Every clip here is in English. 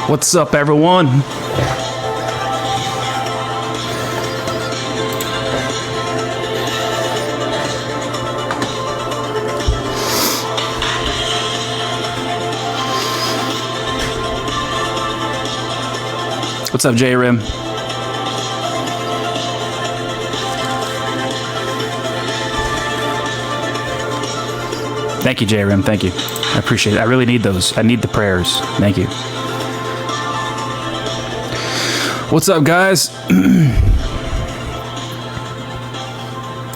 What's up, everyone? What's up, J-Rim? Thank you, J-Rim. Thank you. I appreciate it. I really need those. I need the prayers. Thank you. What's up, guys?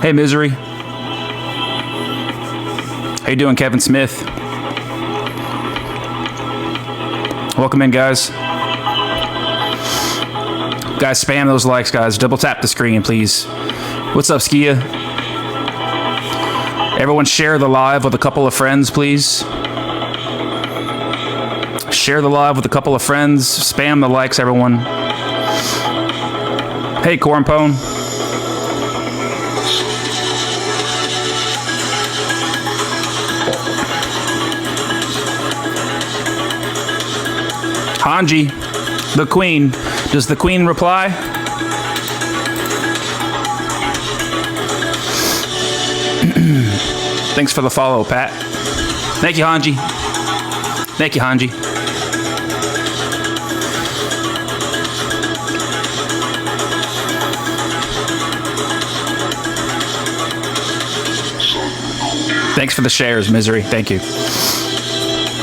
Hey, Misery. How you doing, Kevin Smith? Welcome in, guys. Guys, spam those likes, guys. Double tap the screen, please. What's up, Skia? Everyone share the live with a couple of friends, please. Share the live with a couple of friends. Spam the likes, everyone. Hey, Cornpone. Hanji, the Queen. Does the Queen reply? Thanks for the follow, Pat. Thank you, Hanji. Thank you, Hanji. Thanks for the shares, Misery. Thank you.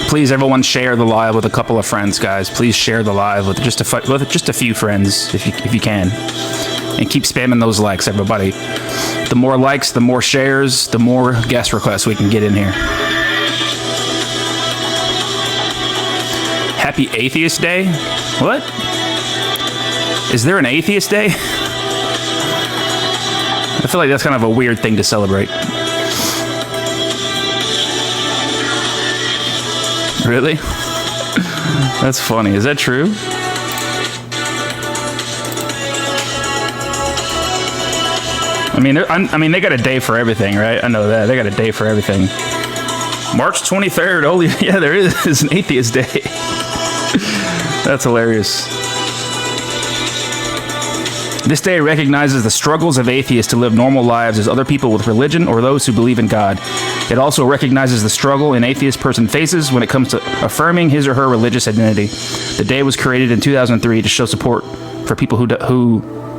Please, everyone, share the live with a couple of friends, guys. Please share the live with just a few friends, if you can, and keep spamming those likes, everybody. The more likes, the more shares, the more guest requests we can get in here. Happy Atheist Day? What? Is there an Atheist Day? I feel like that's kind of a weird thing to celebrate. Really? That's funny. Is that true? I mean, they got a day for everything, right? I know that. They got a day for everything. March 23rd. Holy, yeah, there is an Atheist Day. That's hilarious. This day recognizes the struggles of atheists to live normal lives as other people with religion or those who believe in God. It also recognizes the struggle an atheist person faces when it comes to affirming his or her religious identity. The day was created in 2003 to show support for people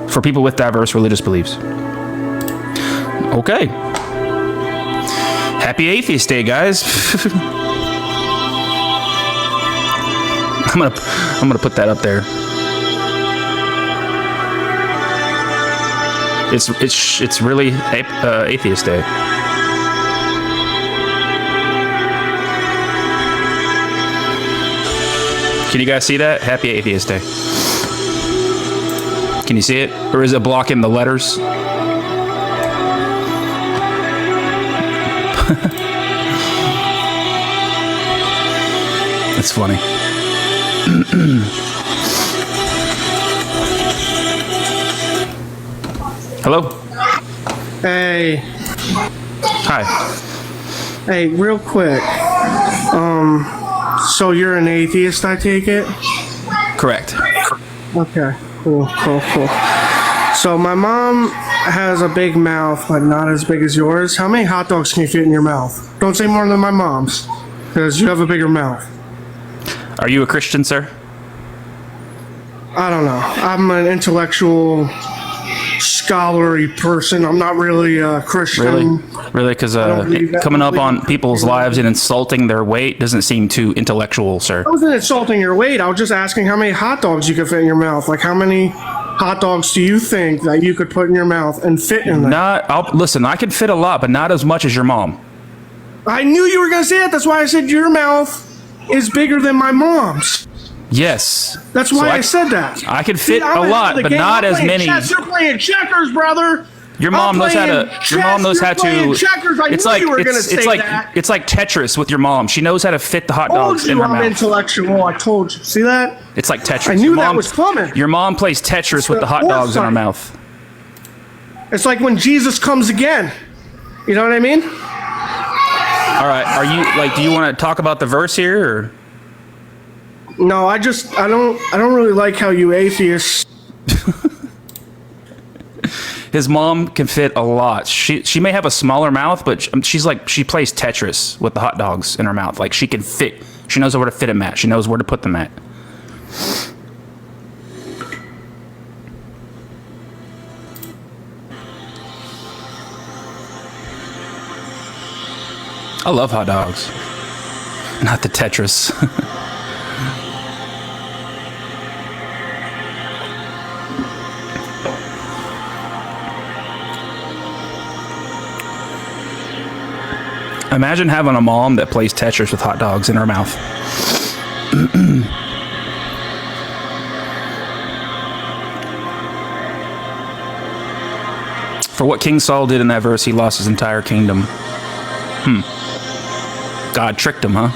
for people with diverse religious beliefs. Okay. Happy Atheist Day, guys. I'm gonna put that up there. It's really Atheist Day. Can you guys see that? Happy Atheist Day. Can you see it? Or is it blocking the letters? That's funny. Hello? Hey. Hi. Hey, real quick. So you're an atheist, I take it? Correct. Okay. Cool. So my mom has a big mouth, but not as big as yours. How many hot dogs can you fit in your mouth? Don't say more than my mom's, because you have a bigger mouth. Are you a Christian, sir? I don't know. I'm an intellectual, scholarly person. I'm not really a Christian. Really? Because coming up on people's lives and insulting their weight doesn't seem too intellectual, sir. I wasn't insulting your weight. I was just asking how many hot dogs you could fit in your mouth. Like, how many hot dogs do you think that you could put in your mouth and fit in there? Listen, I could fit a lot, but not as much as your mom. I knew you were going to say that. That's why I said your mouth is bigger than my mom's. Yes. That's why I said that. I could fit a lot, but not as many. You're playing checkers, brother. Your mom knows how to. Your mom knows how to. Checkers. I knew you were going to say that. It's like Tetris with your mom. She knows how to fit the hot dogs in her mouth. I'm intellectual. I told you. See that? It's like Tetris. I knew that was coming. Your mom plays Tetris with the hot dogs in her mouth. It's like when Jesus comes again. You know what I mean? All right. Are you do you want to talk about the verse here, or? No, I don't really like how you atheists. His mom can fit a lot. She may have a smaller mouth, but she's like, she plays Tetris with the hot dogs in her mouth. Like, she can fit. She knows where to fit them at. She knows where to put them at. I love hot dogs. Not the Tetris. Imagine having a mom that plays Tetris with hot dogs in her mouth. For what King Saul did in that verse, he lost his entire kingdom. God tricked him, huh?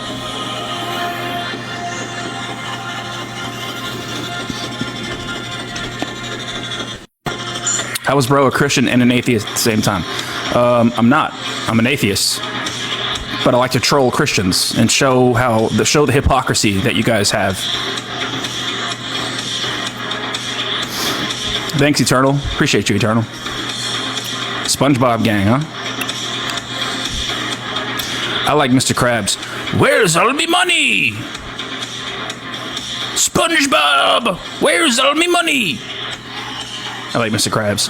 How was bro a Christian and an atheist at the same time? I'm not. I'm an atheist. But I like to troll Christians and show the hypocrisy that you guys have. Thanks, Eternal. Appreciate you, Eternal. SpongeBob gang, huh? I like Mr. Krabs. Where's all me money? SpongeBob, where's all me money? I like Mr. Krabs.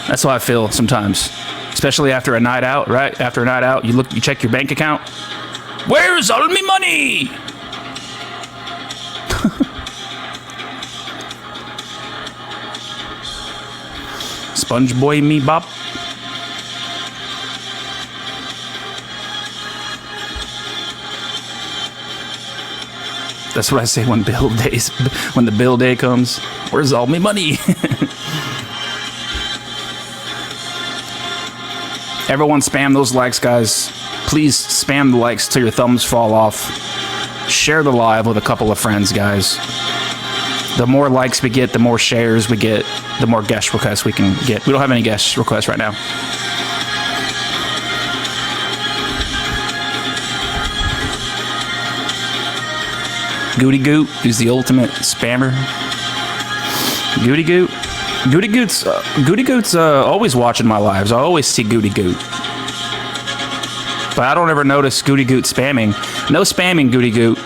That's how I feel sometimes. Especially after a night out, right? After a night out, you check your bank account. Where's all me money? Sponge boy me bop. That's what I say when the bill day comes. Where's all me money? Everyone spam those likes, guys. Please spam the likes till your thumbs fall off. Share the live with a couple of friends, guys. The more likes we get, the more shares we get, the more guest requests we can get. We don't have any guest requests right now. Goody Goot is the ultimate spammer. Goody Goot. Goody Goot's always watching my lives. I always see Goody Goot. But I don't ever notice Goody Goot spamming. No spamming, Goody Goot.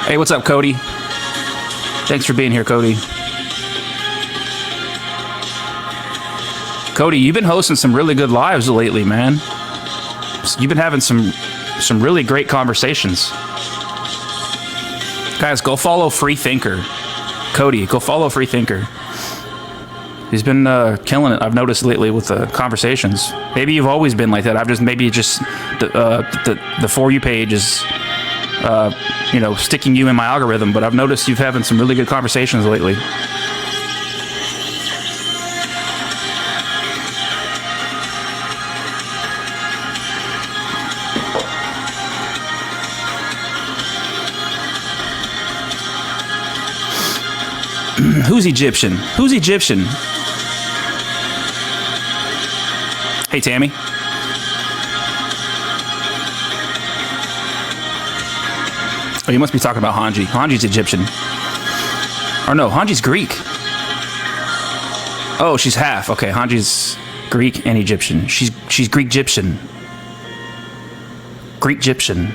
Hey, what's up, Cody? Thanks for being here, Cody. Cody, you've been hosting some really good lives lately, man. You've been having some really great conversations. Guys, go follow Free Thinker. Cody, go follow Free Thinker. He's been killing it, I've noticed lately with the conversations. Maybe you've always been like that. The For You page is, sticking you in my algorithm, but I've noticed you've having some really good conversations lately. Who's Egyptian? Who's Egyptian? Hey, Tammy. Oh, you must be talking about Hanji. Hanji's Egyptian. Or no, Hanji's Greek. Oh, she's half. Okay, Hanji's Greek and Egyptian. She's Greek-Egyptian. Greek-Egyptian.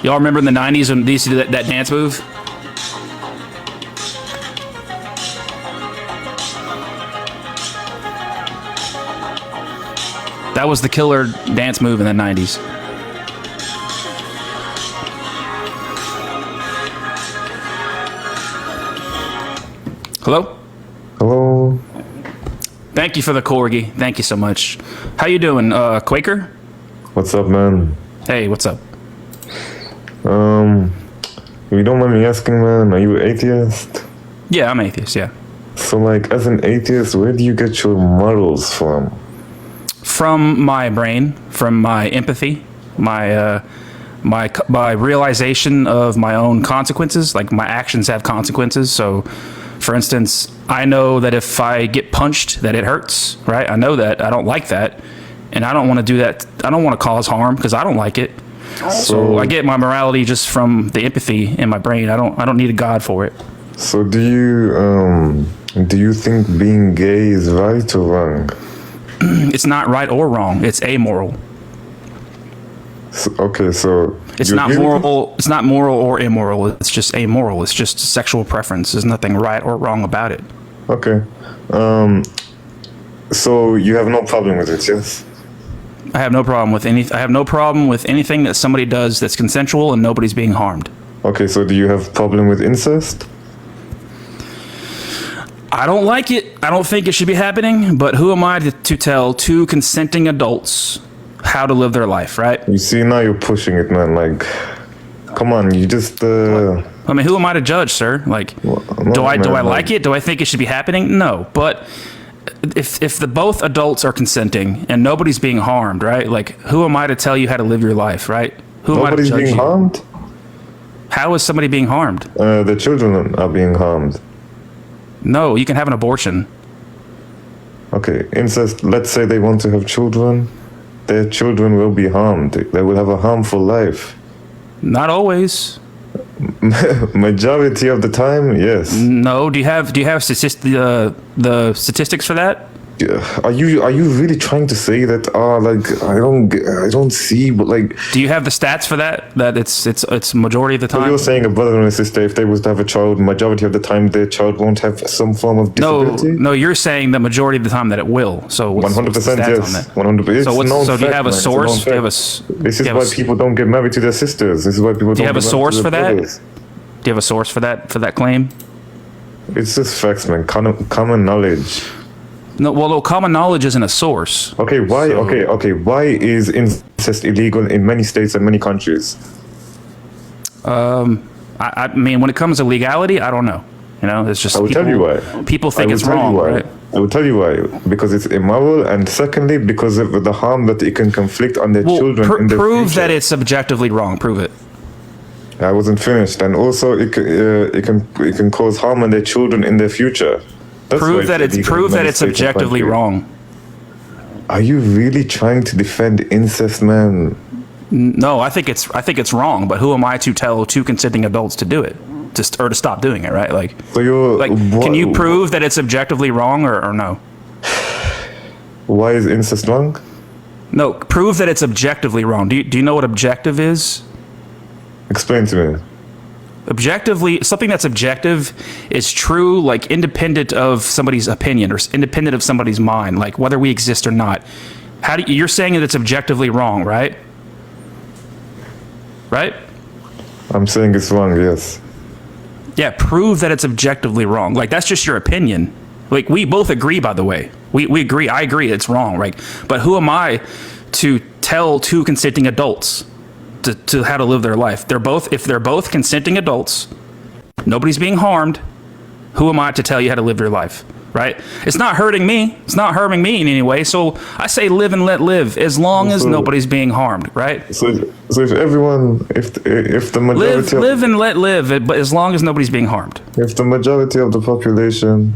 Y'all remember in the 90s when they used to do that dance move? That was the killer dance move in the 90s. Hello? Hello. Thank you for the corgi. Thank you so much. How you doing, Quaker? What's up, man? Hey, what's up? If you don't mind me asking, man, are you an atheist? Yeah, I'm atheist, yeah. So, like, as an atheist, where do you get your morals from? From my brain, from my empathy, my realization of my own consequences. Like, my actions have consequences. So, for instance, I know that if I get punched, that it hurts, right? I know that. I don't like that. And I don't want to do that. I don't want to cause harm because I don't like it. So I get my morality just from the empathy in my brain. I don't need a God for it. So do you think being gay is right or wrong? It's not right or wrong. It's amoral. So, okay, so it's not moral. It's not moral or immoral. It's just amoral. It's just sexual preference. There's nothing right or wrong about it. Okay. So you have no problem with it, yes? I have no problem with anything that somebody does that's consensual and nobody's being harmed. Okay, so do you have problem with incest? I don't like it. I don't think it should be happening, but who am I to tell two consenting adults how to live their life, right? You see, now you're pushing it, man. Like, come on, you just... I mean, who am I to judge, sir? Like, no, do I man, like it? Do I think it should be happening? No, but if the both adults are consenting and nobody's being harmed, right? Like, who am I to tell you how to live your life, right? Who Nobody's am I to judge being you? harmed? How is somebody being harmed? The children are being harmed. No, you can have an abortion. Okay, incest, let's say they want to have children. Their children will be harmed. They will have a harmful life. Not always. Majority of the time, yes. No, do you have the statistics for that? Are you really trying to say that? I don't see, but like. Do you have the stats for that? That it's majority of the So time. you're saying a brother and a sister, if they was to have a child, majority of the time their child won't have some form of disability. No, you're saying the majority of the time that it will. So 100%, yes, 100%. So do you have a source? Do you have a? This is why people don't get married to their sisters. This is why people don't. Do you have a source for that? brothers. Do you have a source for that claim? It's just facts, man. Common knowledge. No, well, no, common knowledge isn't a source. Okay, why? So- Okay. Why is incest illegal in many states and many countries? I mean, when it comes to legality, I don't know. You know, it's just. I will tell you why. People think it's I will tell wrong, you why. right? I will tell you why. Because it's immoral, and secondly, because of the harm that it can conflict on their Well, children in the prove future. that it's objectively wrong. Prove it. I wasn't finished, and also it can cause harm on their children in their future. That's why Prove that illegal in prove that many it's states and objectively countries. wrong. Are you really trying to defend incest, man? No, I think it's wrong. But who am I to tell two consenting adults to do it, or to stop doing it? Right? Like, So you're can you prove that it's objectively wrong, or no? Why is incest wrong? No, prove that it's objectively wrong. Do you know what objective is? Explain to me. Objectively, something that's objective is true, like independent of somebody's opinion or independent of somebody's mind, like whether we exist or not. You're saying that it's objectively wrong, right? Right? I'm saying it's wrong, yes. Yeah, prove that it's objectively wrong. Like, that's just your opinion. Like, we both agree, by the way. We agree. I agree it's wrong, right? But who am I to tell two consenting adults to how to live their life? If they're both consenting adults, nobody's being harmed, who am I to tell you how to live your life, right? It's not hurting me. It's not harming me in any way. So I say live and let live, as long as nobody's being harmed, right? So if everyone, if the majority Live and let live, but as long as nobody's being harmed. if the majority of the population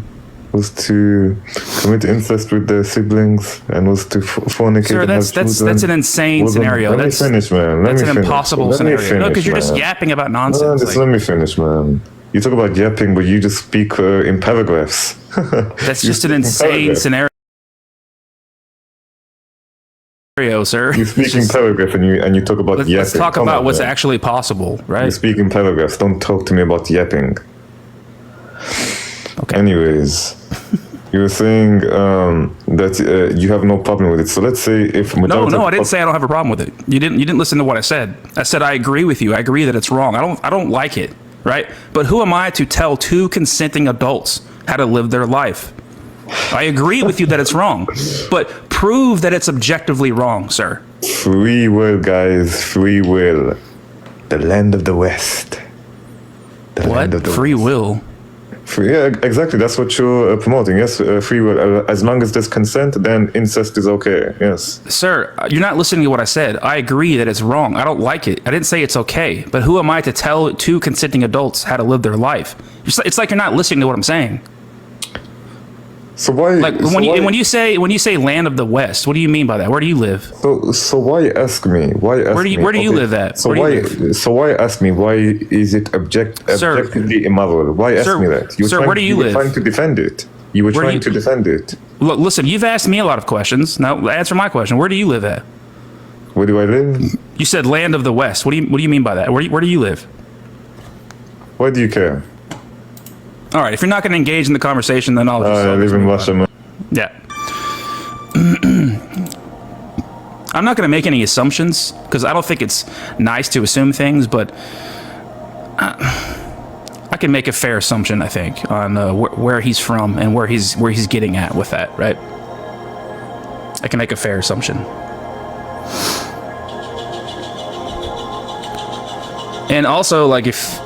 was to commit incest with their siblings and was to fornicate Sir, and have that's children, an insane wasn't- scenario. Let me That's finish, man. That's an impossible scenario. No, because you're just man. yapping about No, nonsense. just Like, let me finish, man. You talk about yapping, but you just speak in paragraphs. that's You just an speak in insane paragraphs. scenario, sir. You speak in paragraphs and you talk about yapping. Let's talk Come about on, what's man. actually possible, You right? speak in paragraphs. Don't talk to me about yapping. Okay. Anyways, you were saying that you have no problem with it. So let's say if majority No, of I didn't say I don't have a problem with it. You didn't listen to what I said. I said I agree with you. I agree that it's wrong. I don't like it, right? But who am I to tell two consenting adults how to live their life? I agree with you that it's wrong, but prove that it's objectively wrong, sir. free will, guys, free will, the land of the West. Land of What? the Free West. will? Yeah, exactly. That's what you're promoting. Yes, free will. As long as there's consent, then incest is okay. Yes. Sir, you're not listening to what I said. I agree that it's wrong. I don't like it. I didn't say it's okay. But who am I to tell two consenting adults how to live their life? It's like you're not listening to what I'm saying. So why? Like so when you say land of the West, what do you mean by that? Where do you live? So why ask me? Why ask me? Where do you live at? So Where do why? you live? So why ask me? Why is it Sir. objectively immoral? Why ask Sir, me that? sir, where do you were live? trying to defend it. You were Where do trying you- to defend it. Look, listen, you've asked me a lot of questions. Now answer my question. Where do you live at? Where do I live? You said land of the West. What do you mean by that? Where do you live? Why do you care? All right, if you're not going to engage in the conversation, then I'll just. I live in Russia. Man. Yeah. I'm not going to make any assumptions because I don't think it's nice to assume things, but I can make a fair assumption, I think, on where he's from and where he's getting at with that, right? I can make a fair assumption. And also, like, if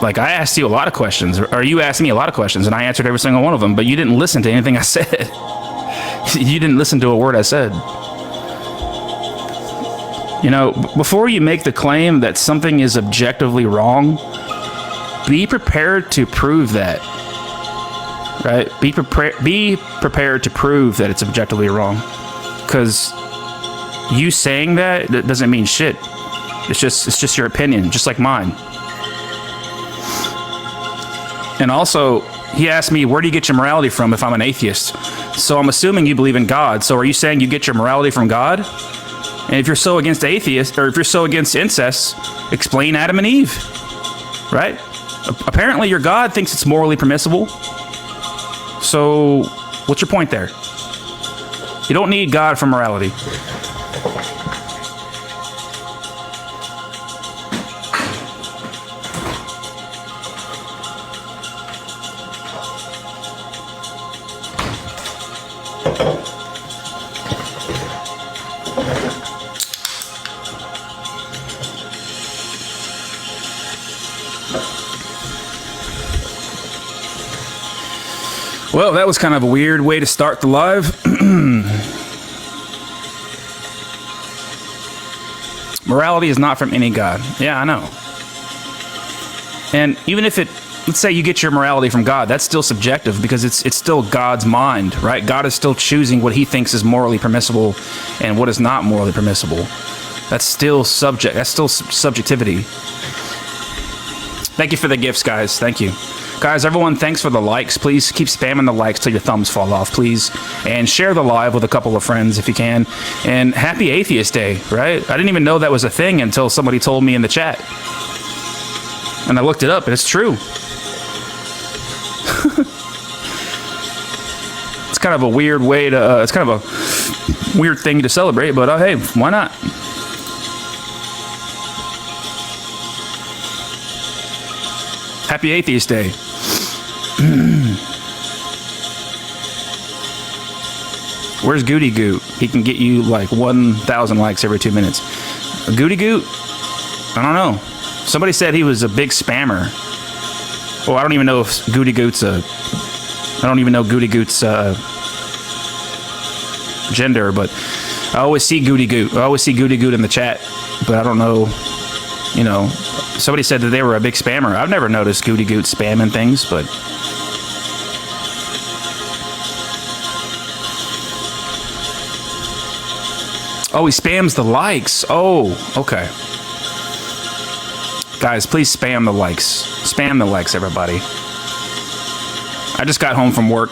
like I asked you a lot of questions, or you asked me a lot of questions, and I answered every single one of them, but you didn't listen to anything I said. You didn't listen to a word I said. You know, before you make the claim that something is objectively wrong, be prepared to prove that. Right? Be prepared to prove that it's objectively wrong. Because you saying that doesn't mean shit. It's just your opinion, just like mine. And also, he asked me, where do you get your morality from if I'm an atheist? So I'm assuming you believe in God. So are you saying you get your morality from God? And if you're so against atheists, or if you're so against incest, explain Adam and Eve. Right? Apparently your God thinks it's morally permissible. So what's your point there? You don't need God for morality. Well, that was kind of a weird way to start the live. Morality is not from any God. Yeah, I know. And even if let's say you get your morality from God, that's still subjective because it's still God's mind, right? God is still choosing what he thinks is morally permissible and what is not morally permissible. That's still subjectivity. Thank you for the gifts, guys. Thank you. Guys, everyone, thanks for the likes. Please keep spamming the likes till your thumbs fall off, please. And share the live with a couple of friends if you can. And happy Atheist Day, right? I didn't even know that was a thing until somebody told me in the chat. And I looked it up, and it's true. It's kind of a weird way to, it's kind of a weird thing to celebrate, but hey, why not? Happy Atheist Day. Where's Goody Goot? He can get you like 1,000 likes every 2 minutes. Goody Goot? I don't know. Somebody said he was a big spammer. Oh, I don't even know if Goody Goot's I don't even know Goody Goot's gender, but I always see Goody Goot. I always see Goody Goot in the chat, but I don't know, you know. Somebody said that they were a big spammer. I've never noticed Goody Goot spamming things, but... Oh, he spams the likes. Oh, okay. Guys, please spam the likes. Spam the likes, everybody. I just got home from work.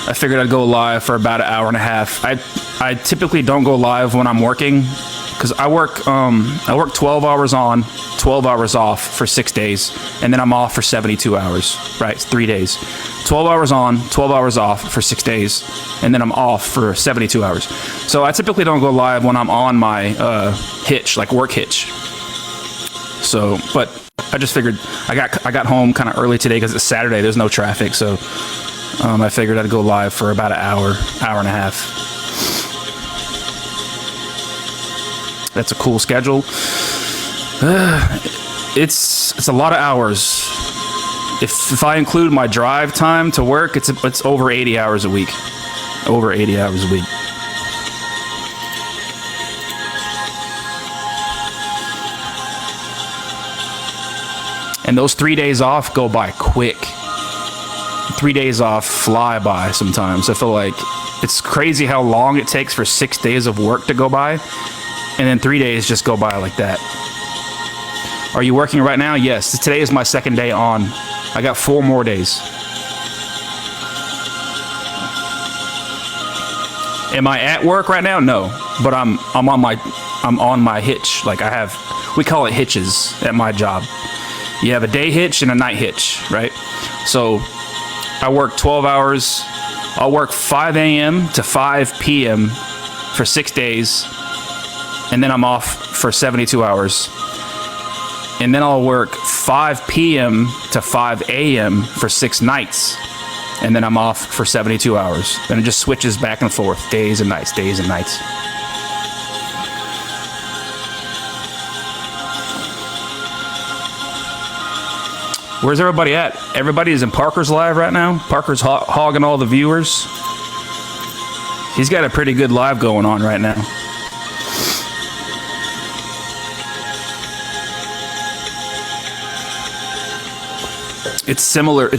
I figured I'd go live for about an hour and a half. I typically don't go live when I'm working because I work 12 hours on, 12 hours off for 6 days, and then I'm off for 72 hours, right? It's 3 days. 12 hours on, 12 hours off for 6 days, and then I'm off for 72 hours. So I typically don't go live when I'm on my hitch, like work hitch. So, but I just figured I got home kind of early today because it's Saturday. There's no traffic, so I figured I'd go live for about an hour and a half. That's a cool schedule. it's a lot of hours. If I include my drive time to work, it's over 80 hours a week. Over 80 hours a week. And those 3 days off go by quick. 3 days off fly by sometimes. I feel like it's crazy how long it takes for 6 days of work to go by, and then 3 days just go by like that. Are you working right now? Yes. Today is my second day on. I got 4 more days. Am I at work right now? No, but I'm on my hitch. Like we call it hitches at my job. You have a day hitch and a night hitch, right? So I work 12 hours. I'll work 5 a.m. to 5 p.m. for 6 days, and then I'm off for 72 hours. And then I'll work 5 p.m. to 5 a.m. for 6 nights, and then I'm off for 72 hours. And it just switches back and forth, days and nights, days and nights. Where's everybody at? Everybody is in Parker's live right now. Parker's hogging all the viewers. He's got a pretty good live going on right now. It's similar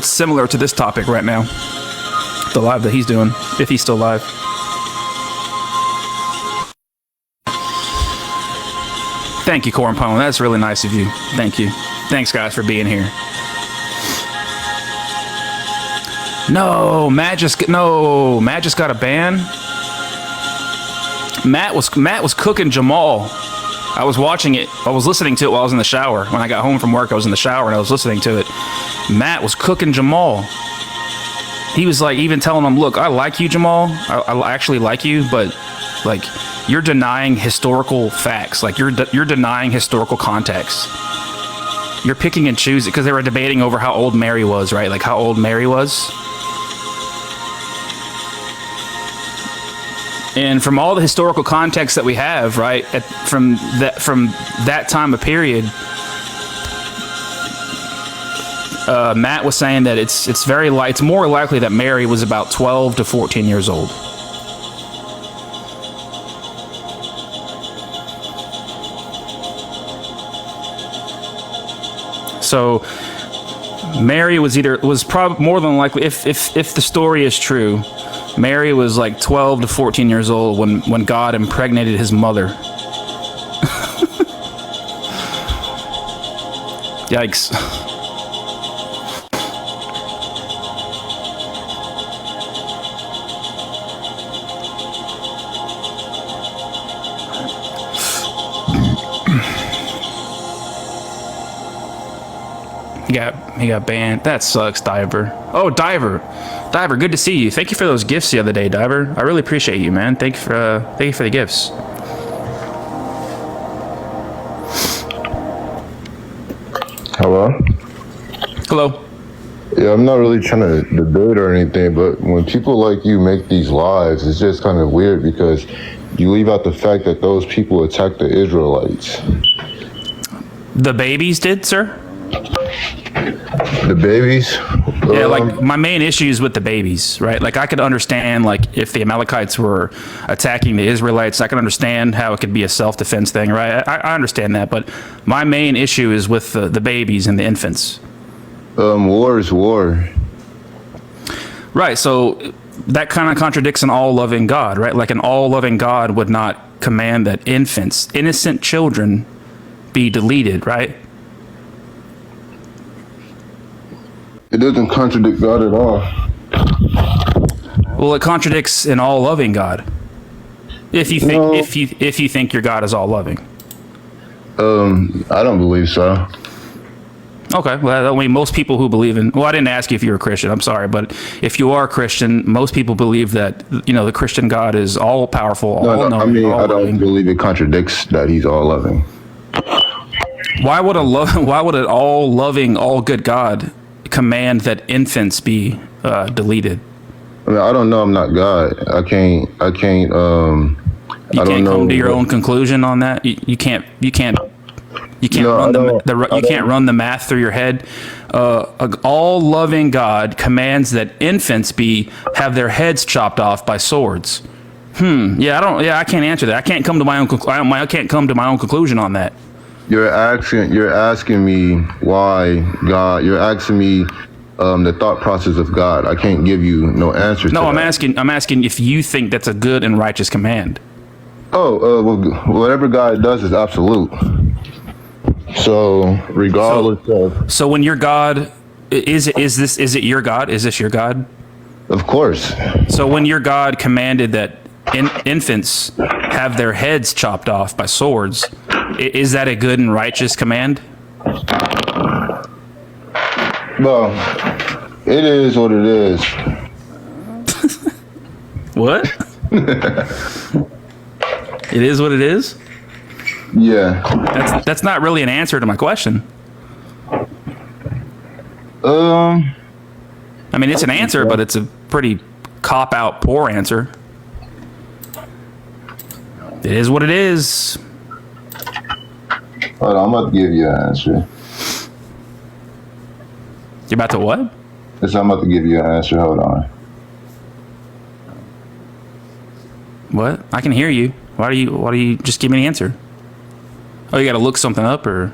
to this topic right now. The live that he's doing, if he's still live. Thank you, Corn Pone. That's really nice of you. Thank you. Thanks, guys, for being here. No, Matt just got a ban. Matt was cooking Jamal. I was watching it. I was listening to it while I was in the shower. When I got home from work, I was in the shower and I was listening to it. Matt was cooking Jamal. He was like even telling him, "Look, I like you, Jamal. I actually like you, but like you're denying historical facts. Like you're denying historical context. You're picking and choosing," because they were debating over how old Mary was, right? Like how old Mary was. And from all the historical context that we have, right, from that time of period, Matt was saying that it's more likely that Mary was about 12 to 14 years old. So Mary was probably more than likely, if the story is true, Mary was like 12 to 14 years old when God impregnated his mother. Yikes. He got banned. That sucks, Diver. Oh, Diver, good to see you. Thank you for those gifts the other day, Diver. I really appreciate you, man. Thank you for the gifts. Hello? Hello. Yeah, I'm not really trying to debate or anything, but when people like you make these lives, it's just kind of weird because you leave out the fact that those people attacked the Israelites. The babies did, sir? The babies? Yeah, like my main issue is with the babies, right? Like I could understand like if the Amalekites were attacking the Israelites, I can understand how it could be a self-defense thing, right? I understand that, but my main issue is with the babies and the infants. War is war. Right, so that kind of contradicts an all-loving God, right? Like an all-loving God would not command that infants, innocent children, be deleted, right? It doesn't contradict God at all. Well, it contradicts an all-loving God. If you think if you think your God is all-loving. I don't believe so. Okay, well, I mean, most people who believe in... Well, I didn't ask you if you were a Christian, I'm sorry, but if you are a Christian, most people believe that, you know, the Christian God is all-powerful, all-knowing, I mean, all-loving. I don't believe it contradicts that he's all-loving. Why would an all-loving, all-good God command that infants be deleted? I mean, I don't know. I'm not God. I can't. You can't come to your own conclusion on that. You can't You can't you can't run the math through your head. An all-loving God commands that infants have their heads chopped off by swords. I can't answer that. I can't come to my own conclusion on that. You're asking me why God. You're asking me the thought process of God. I can't give you no answer. No, I'm asking if you think that's a good and righteous command. Well, whatever God does is absolute. So regardless of. So when your God is it your God? Is this your God? Of course. So when your God commanded that infants have their heads chopped off by swords, is that a good and righteous command? Well, it is what it is. What? It is what it is? Yeah. That's not really an answer to my question. I mean, it's an answer, but it's a pretty cop-out, poor answer. It is what it is. Hold on, I'm about to give you an answer. You're about to what? Yes, I'm about to give you an answer. Hold on. What? I can hear you. Why do you just give me an answer? Oh, you got to look something up, or?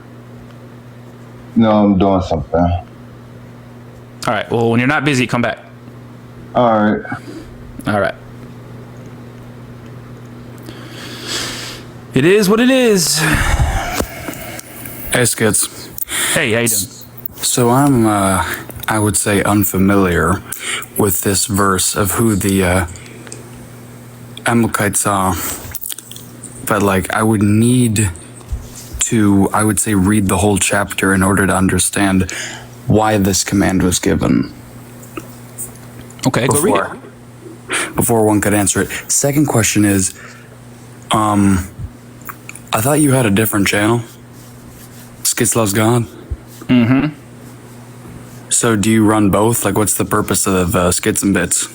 No, I'm doing something. All right. Well, when you're not busy, come back. All right. All right. It is what it is. Hey, Skits. Hey, how you doing? So I'm, I would say, unfamiliar with this verse of who the Amalekites are. But, like, I would need to, I would say, read the whole chapter in order to understand why this command was given. Okay, go read it. Before one could answer it. Second question is, I thought you had a different channel. Skits Loves God? Mm-hmm. So do you run both? Like, what's the purpose of Skits and Bits?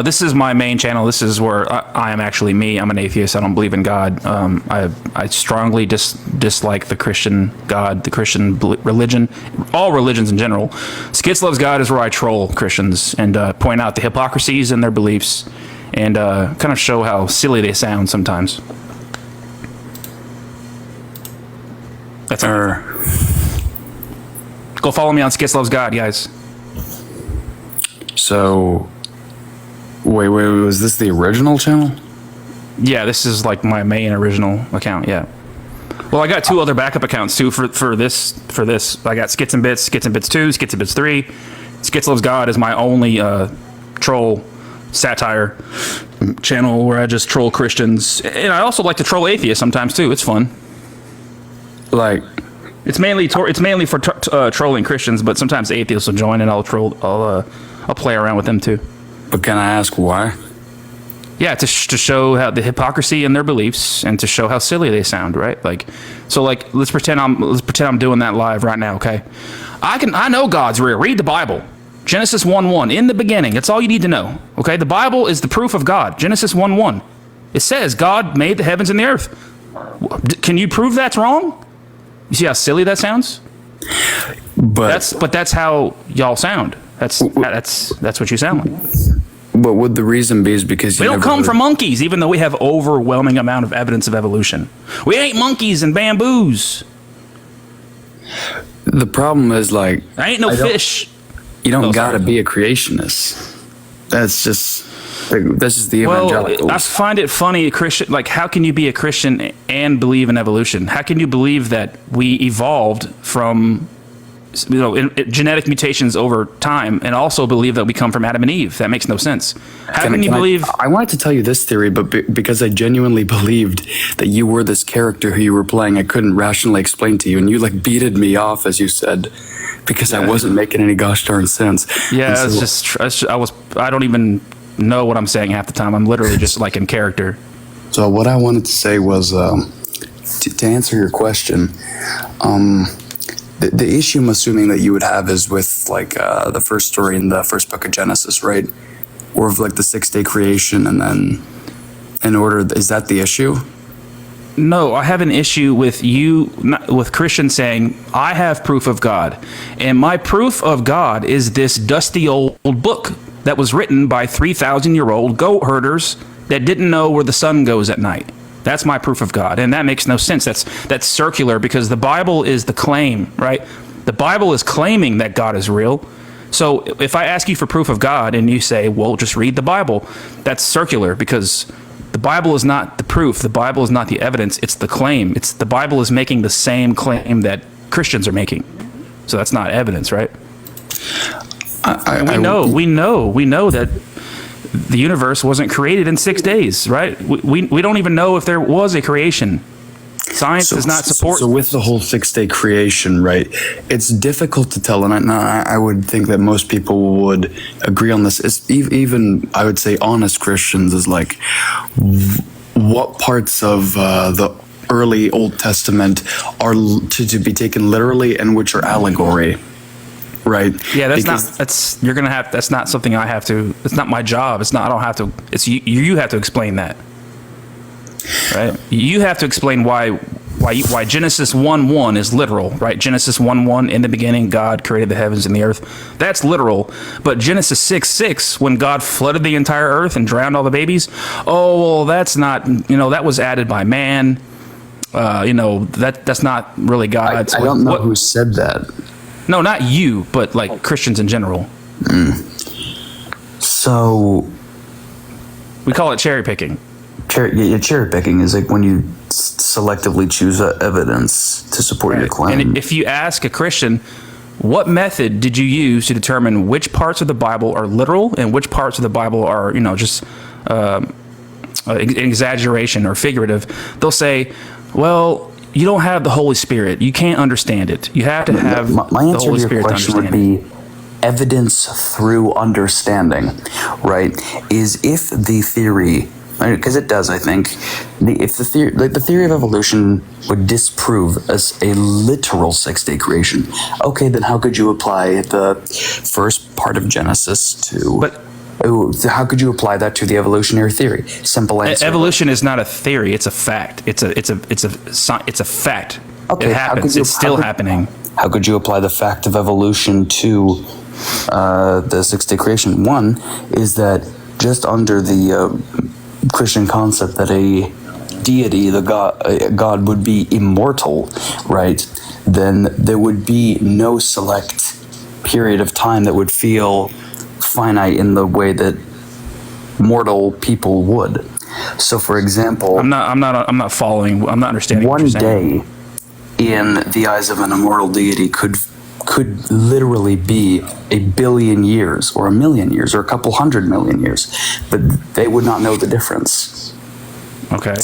This is my main channel. This is where I am actually me. I'm an atheist. I don't believe in God. I strongly dislike the Christian God, the Christian religion, all religions in general. Skits Loves God is where I troll Christians and point out the hypocrisies in their beliefs and kind of show how silly they sound sometimes. That's Go follow me on Skits Loves God, guys. So, wait, was this the original channel? Yeah, this is like my main original account, yeah. Well, I got two other backup accounts too for this. I got Skits and Bits 2, Skits and Bits 3. Skits Loves God is my only troll satire channel where I just troll Christians. And I also like to troll atheists sometimes too. It's fun. Like, it's mainly for trolling Christians, but sometimes atheists will join and I'll play around with them too. but can I ask why? Yeah, to show how the hypocrisy in their beliefs and to show how silly they sound, right? Like, so like let's pretend I'm doing that live right now, okay? I know God's real. Read the Bible. Genesis 1:1, in the beginning. That's all you need to know. Okay? The Bible is the proof of God. Genesis 1:1. It says God made the heavens and the earth. Can you prove that's wrong? You see how silly that sounds? But that's how y'all sound. That's what you sound like. But would the reason be is because we don't come from monkeys, even though we have overwhelming amount of evidence of evolution. We ain't monkeys and bamboos. The problem is, like, I ain't no fish. You don't gotta be a creationist. That's just the evangelical. I find it funny, Christian. Like, how can you be a Christian and believe in evolution? How can you believe that we evolved from, genetic mutations over time, and also believe that we come from Adam and Eve? That makes no sense. How can you believe? I wanted to tell you this theory, but because I genuinely believed that you were this character who you were playing, I couldn't rationally explain to you, and you like beated me off, as you said, because I wasn't making any gosh darn sense. Yeah, I don't even know what I'm saying half the time. I'm literally just like in character. So what I wanted to say was, to answer your question, the issue I'm assuming that you would have is with like the first story in the first book of Genesis, right? Or of like the 6-day creation, and then in order, is that the issue? No, I have an issue with with Christians saying, I have proof of God. And my proof of God is this dusty old book that was written by 3,000-year-old goat herders that didn't know where the sun goes at night. That's my proof of God. And that makes no sense. That's circular, because the Bible is the claim, right? The Bible is claiming that God is real. So if I ask you for proof of God and you say, well, just read the Bible, that's circular, because the Bible is not the proof. The Bible is not the evidence. It's the claim. The Bible is making the same claim that Christians are making. So that's not evidence, right? We know that the universe wasn't created in 6 days, right? We don't even know if there was a creation. Science does not support. So with the whole 6-day creation, right, it's difficult to tell, and I would think that most people would agree on this. It's even, I would say, honest Christians is like, what parts of the early Old Testament are to be taken literally and which are allegory, right? Yeah, that's not something I have to. It's not my job. I don't have to. It's you have to explain that. Right, you have to explain why Genesis 1:1 is literal, right? Genesis 1:1, in the beginning, God created the heavens and the earth. That's literal. But Genesis 6:6, when God flooded the entire earth and drowned all the babies, oh, well, that's not. That was added by man. That's not really God. I don't know who said that. No, not you, but like Christians in general. So we call it cherry picking. Cherry picking is like when you selectively choose evidence to support your claim. And if you ask a Christian, what method did you use to determine which parts of the Bible are literal and which parts of the Bible are, just exaggeration or figurative? They'll say, well, you don't have the Holy Spirit. You can't understand it. You have to have my the answer Holy to your Spirit question to would understand be evidence through understanding, right? Is if the theory, because it does, I think, if the theory of evolution would disprove as a literal 6-day creation, okay, then how could you apply the first part of Genesis to? But how could you apply that to the evolutionary theory? Simple answer. Evolution is not a theory; it's a fact. It's a fact. Okay, it happens. It's still happening. How could you apply the fact of evolution to the 6-day creation? One is that just under the Christian concept that a deity, God would be immortal, right? Then there would be no select period of time that would feel finite in the way that mortal people would. So, for example, I'm not following. I'm not understanding. One day, in the eyes of an immortal deity, could literally be 1 billion years or 1 million years or a couple 100 million years, but they would not know the difference. Okay.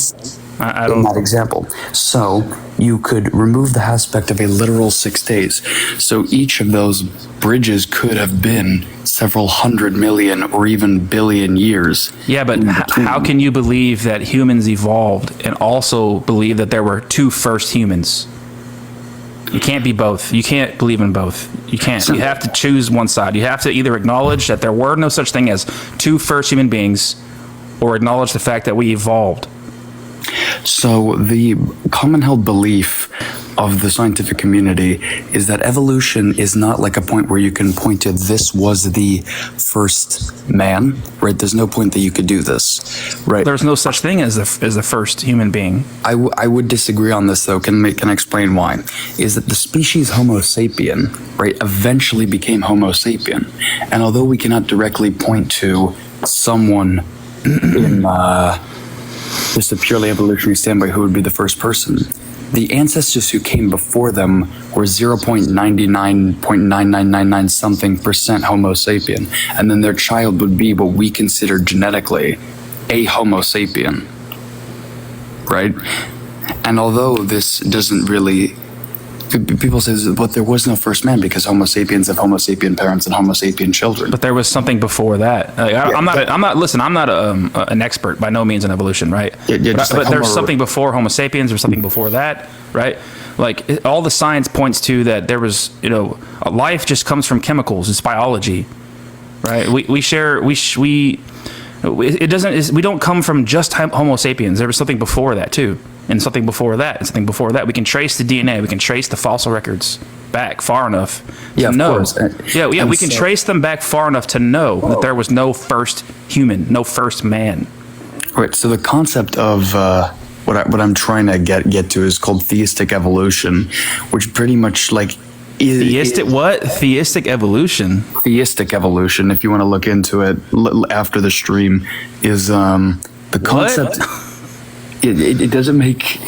In that example. So you could remove the aspect of a literal 6 days. So each of those bridges could have been several 100 million or even billion years. Yeah, but how can you believe that humans evolved and also believe that there were two first humans? You can't be both. You can't believe in both. You can't. You have to choose one side. You have to either acknowledge that there were no such thing as two first human beings or acknowledge the fact that we evolved. So the common held belief of the scientific community is that evolution is not like a point where you can point to this was the first man, right? There's no point that you could do this, right? There's no such thing as the first human being. I would disagree on this, though. Can I explain why? Is that the species Homo sapien, right, eventually became Homo sapien. And although we cannot directly point to someone in just a purely evolutionary standpoint who would be the first person, the ancestors who came before them were 0.99.9999 something percent Homo sapien, and then their child would be what we consider genetically a Homo sapien, right? And although this doesn't really, people say, but there was no first man because Homo sapiens have Homo sapien parents and Homo sapien children. But there was something before that. I'm not an expert by no means in evolution, right? But there's something before Homo sapiens or something before that, right? Like all the science points to that there was, life just comes from chemicals. It's biology, right? We don't come from just Homo sapiens. There was something before that too. and something before that, and something before that. We can trace the DNA. We can trace the fossil records back far enough to of know. course. We can trace them back far enough to know that there was no first human, no first man. Right. So the concept of what I'm trying to get to is called theistic evolution, which pretty much like Theistic what? Theistic evolution. Theistic evolution, if you want to look into it after the stream, is the concept. It doesn't make.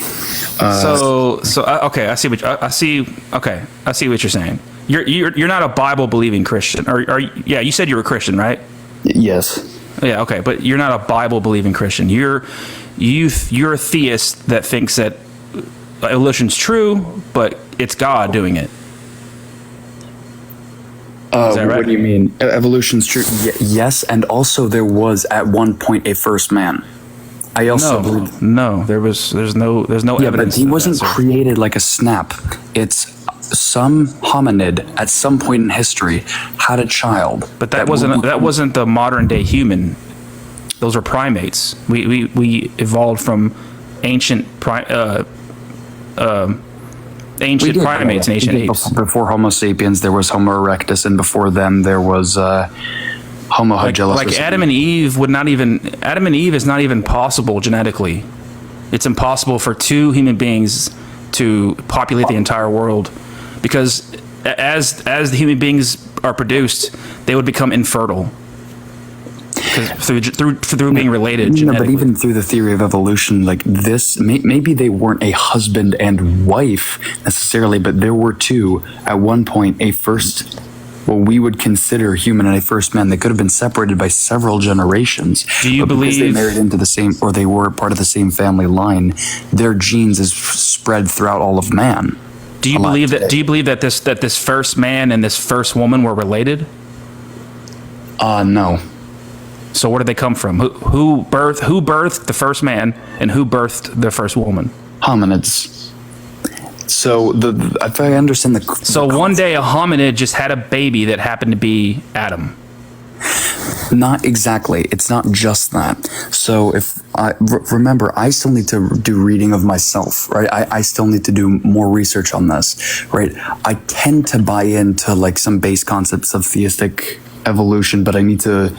Okay, I see what you're saying. You're not a Bible believing Christian, or yeah, you said you were a Christian, right? Yes. Yeah, okay, but you're not a Bible believing Christian. You're a theist that thinks that evolution's true, but it's God doing it. Is that right? What do you mean? Evolution's true. Yes, and also there was at one point a first man. I also believe. No, there's no Yeah, evidence. but he wasn't created like a snap. It's some hominid at some point in history had a child. But that wasn't the modern day human. Those are primates. We evolved from ancient primates and ancient apes. Before Homo sapiens, there was Homo erectus, and before them, there was Homo habilis. Like Adam and Eve is not even possible genetically. It's impossible for two human beings to populate the entire world, because as the human beings are produced, they would become infertile. Through being related genetically. No, but even through the theory of evolution, like this, maybe they weren't a husband and wife necessarily, but there were two at one point, a first, what we would consider human and a first man. They could have been separated by several generations. Do you believe they married into the same, or they were part of the same family line? Their genes is spread throughout all of man. Do you believe that this first man and this first woman were related? No. So where did they come from? Who birthed the first man and who birthed the first woman? Hominids. So if I understand one day a hominid just had a baby that happened to be Adam. Not exactly. It's not just that. So remember, I still need to do reading of myself, right? I still need to do more research on this, right? I tend to buy into like some base concepts of theistic evolution, but I need to.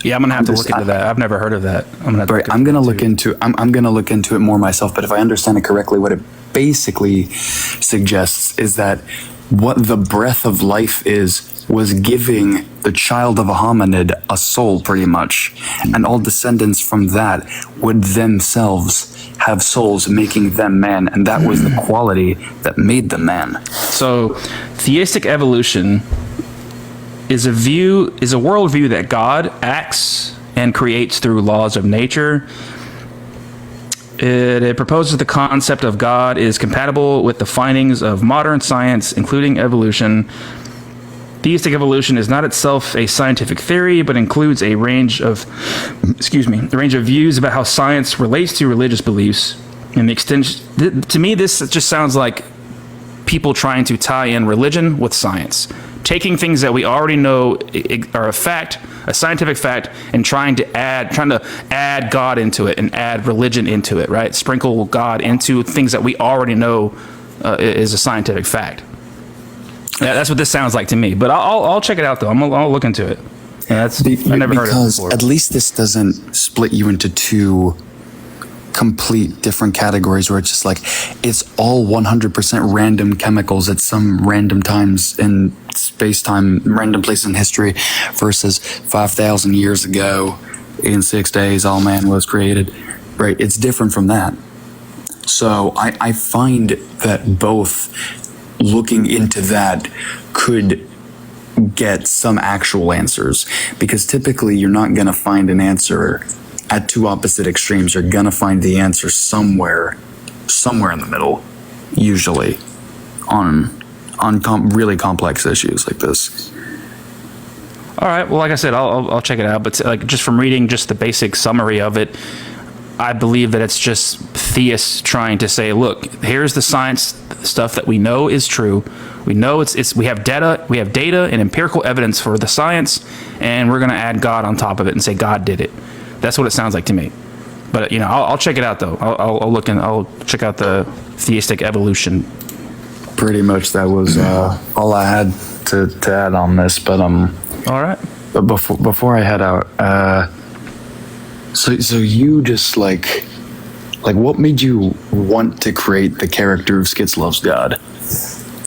Yeah, I'm gonna have to look into that. I've never heard of that. I'm gonna look into it more myself. But if I understand it correctly, what it basically suggests is that what the breath of life was giving the child of a hominid a soul, pretty much, and all descendants from that would themselves have souls, making them man, and that was the quality that made them man. So, theistic evolution is a worldview that God acts and creates through laws of nature. It proposes the concept of God is compatible with the findings of modern science, including evolution. Theistic evolution is not itself a scientific theory, but includes a range of views about how science relates to religious beliefs. And the extension, to me, this just sounds like people trying to tie in religion with science, taking things that we already know are a fact, a scientific fact, and trying to add God into it and add religion into it, right? Sprinkle God into things that we already know is a scientific fact. Yeah, that's what this sounds like to me. But I'll check it out though. I'll look into it. Yeah, I never heard of it before. At least this doesn't split you into two complete different categories where it's just like it's all 100% random chemicals at some random times in space-time, random places in history, versus 5,000 years ago in 6 days all man was created, right? It's different from that. So I find that both looking into that could get some actual answers, because typically you're not going to find an answer at two opposite extremes. You're going to find the answer somewhere in the middle, usually, on really complex issues like this. All right. Well, like I said, I'll check it out. But like just from reading just the basic summary of it, I believe that it's just theists trying to say, look, here's the science stuff that we know is true. We know we have data and empirical evidence for the science, and we're going to add God on top of it and say God did it. That's what it sounds like to me. But I'll check it out though. I'll look and I'll check out the theistic evolution. Pretty much that was all I had to add on this. But All right. But before I head out, so you just like what made you want to create the character of Skits Loves God?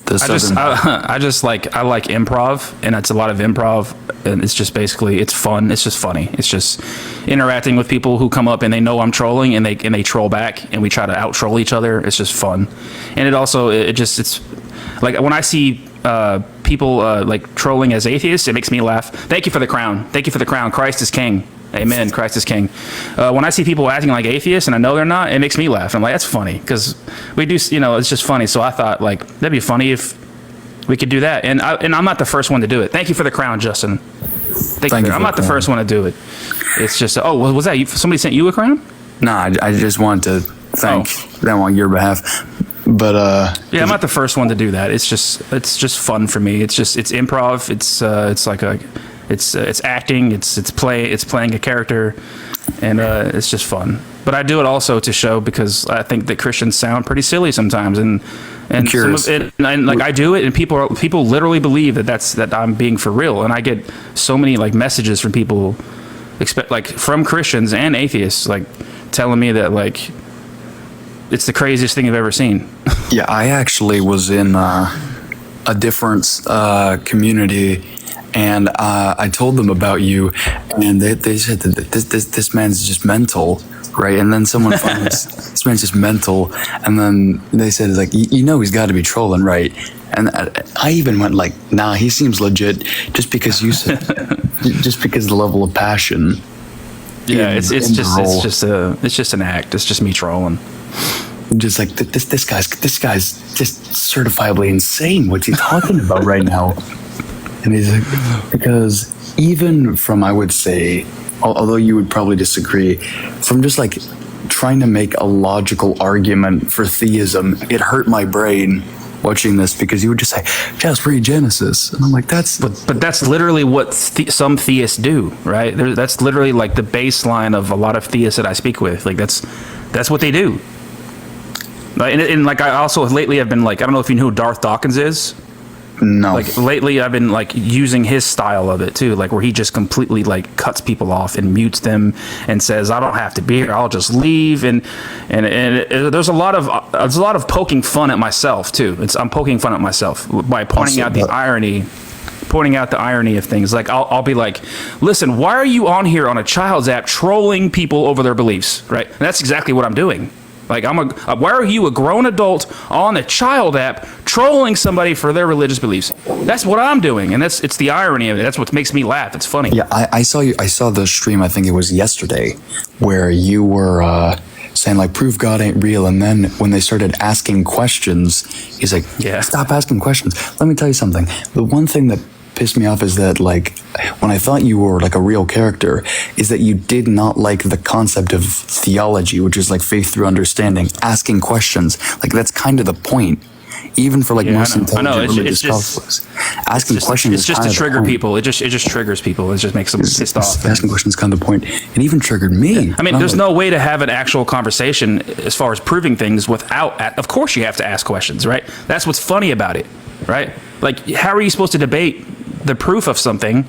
I like improv, and it's a lot of improv, and it's just basically it's fun. It's just funny. It's just interacting with people who come up and they know I'm trolling, and they troll back, and we try to out troll each other. It's just fun, and it's like when I see people like trolling as atheists, it makes me laugh. Thank you for the crown. Thank you for the crown. Christ is king. Amen. Christ is king. When I see people acting like atheists and I know they're not, it makes me laugh. I'm like, that's funny because we do, it's just funny. So I thought like that'd be funny if we could do that. And I'm not the first one to do it. Thank you for the crown, Justin. Thank you. I'm not the first one to do it. It's just, was that you? Somebody sent you a crown? No, I just wanted to thank them on your behalf. But yeah, I'm not the first one to do that. It's just fun for me. It's improv. It's acting. It's playing a character, and it's just fun. But I do it also to show because I think that Christians sound pretty silly sometimes, and some of it, and like I do it, and people literally believe that I'm being for real, and I get so many like messages from people, from Christians and atheists, like telling me that like it's the craziest thing I've ever seen. Yeah, I actually was in a different community. And I told them about you, and they said that this man's just mental, right? And then someone found this man's just mental, and then they said, like, he's got to be trolling, right? And I even went like, nah, he seems legit, just because you said, just because the level of passion. Yeah, it's just an act. It's just me trolling. Just like this guy's just certifiably insane. What's he talking about right now? And he's like, because even from, I would say, although you would probably disagree, from just like trying to make a logical argument for theism, it hurt my brain watching this because you would just say, just read Genesis. And I'm like, But that's literally what some theists do, right? That's literally like the baseline of a lot of theists that I speak with. Like that's what they do. And like I also lately have been like, I don't know if you know who Darth Dawkins is. No. Like lately I've been like using his style of it too, like where he just completely like cuts people off and mutes them and says, I don't have to be here, I'll just leave. And there's a lot of poking fun at myself too. I'm poking fun at myself by pointing out the irony of things. Like I'll be like, listen, why are you on here on a child's app trolling people over their beliefs, right? And that's exactly what I'm doing. Like why are you, a grown adult, on a child app trolling somebody for their religious beliefs? That's what I'm doing, and it's the irony of it. That's what makes me laugh. It's funny. Yeah, I saw you. I saw the stream. I think it was yesterday, where you were saying like, "Prove God ain't real," and then when they started asking questions, he's like, "Yeah, stop asking questions." Let me tell you something. The one thing that pissed me off is that, like, when I thought you were like a real character, is that you did not like the concept of theology, which is like faith through understanding, asking questions. Like that's kind of the point, even for like most intelligent religious conflicts. Asking questions is just to trigger people. It just triggers people. It just makes them pissed off. Asking questions is kind of the point. It even triggered me. I mean, there's no way to have an actual conversation as far as proving things without. Of course, you have to ask questions, right? That's what's funny about it, right? Like, how are you supposed to debate the proof of something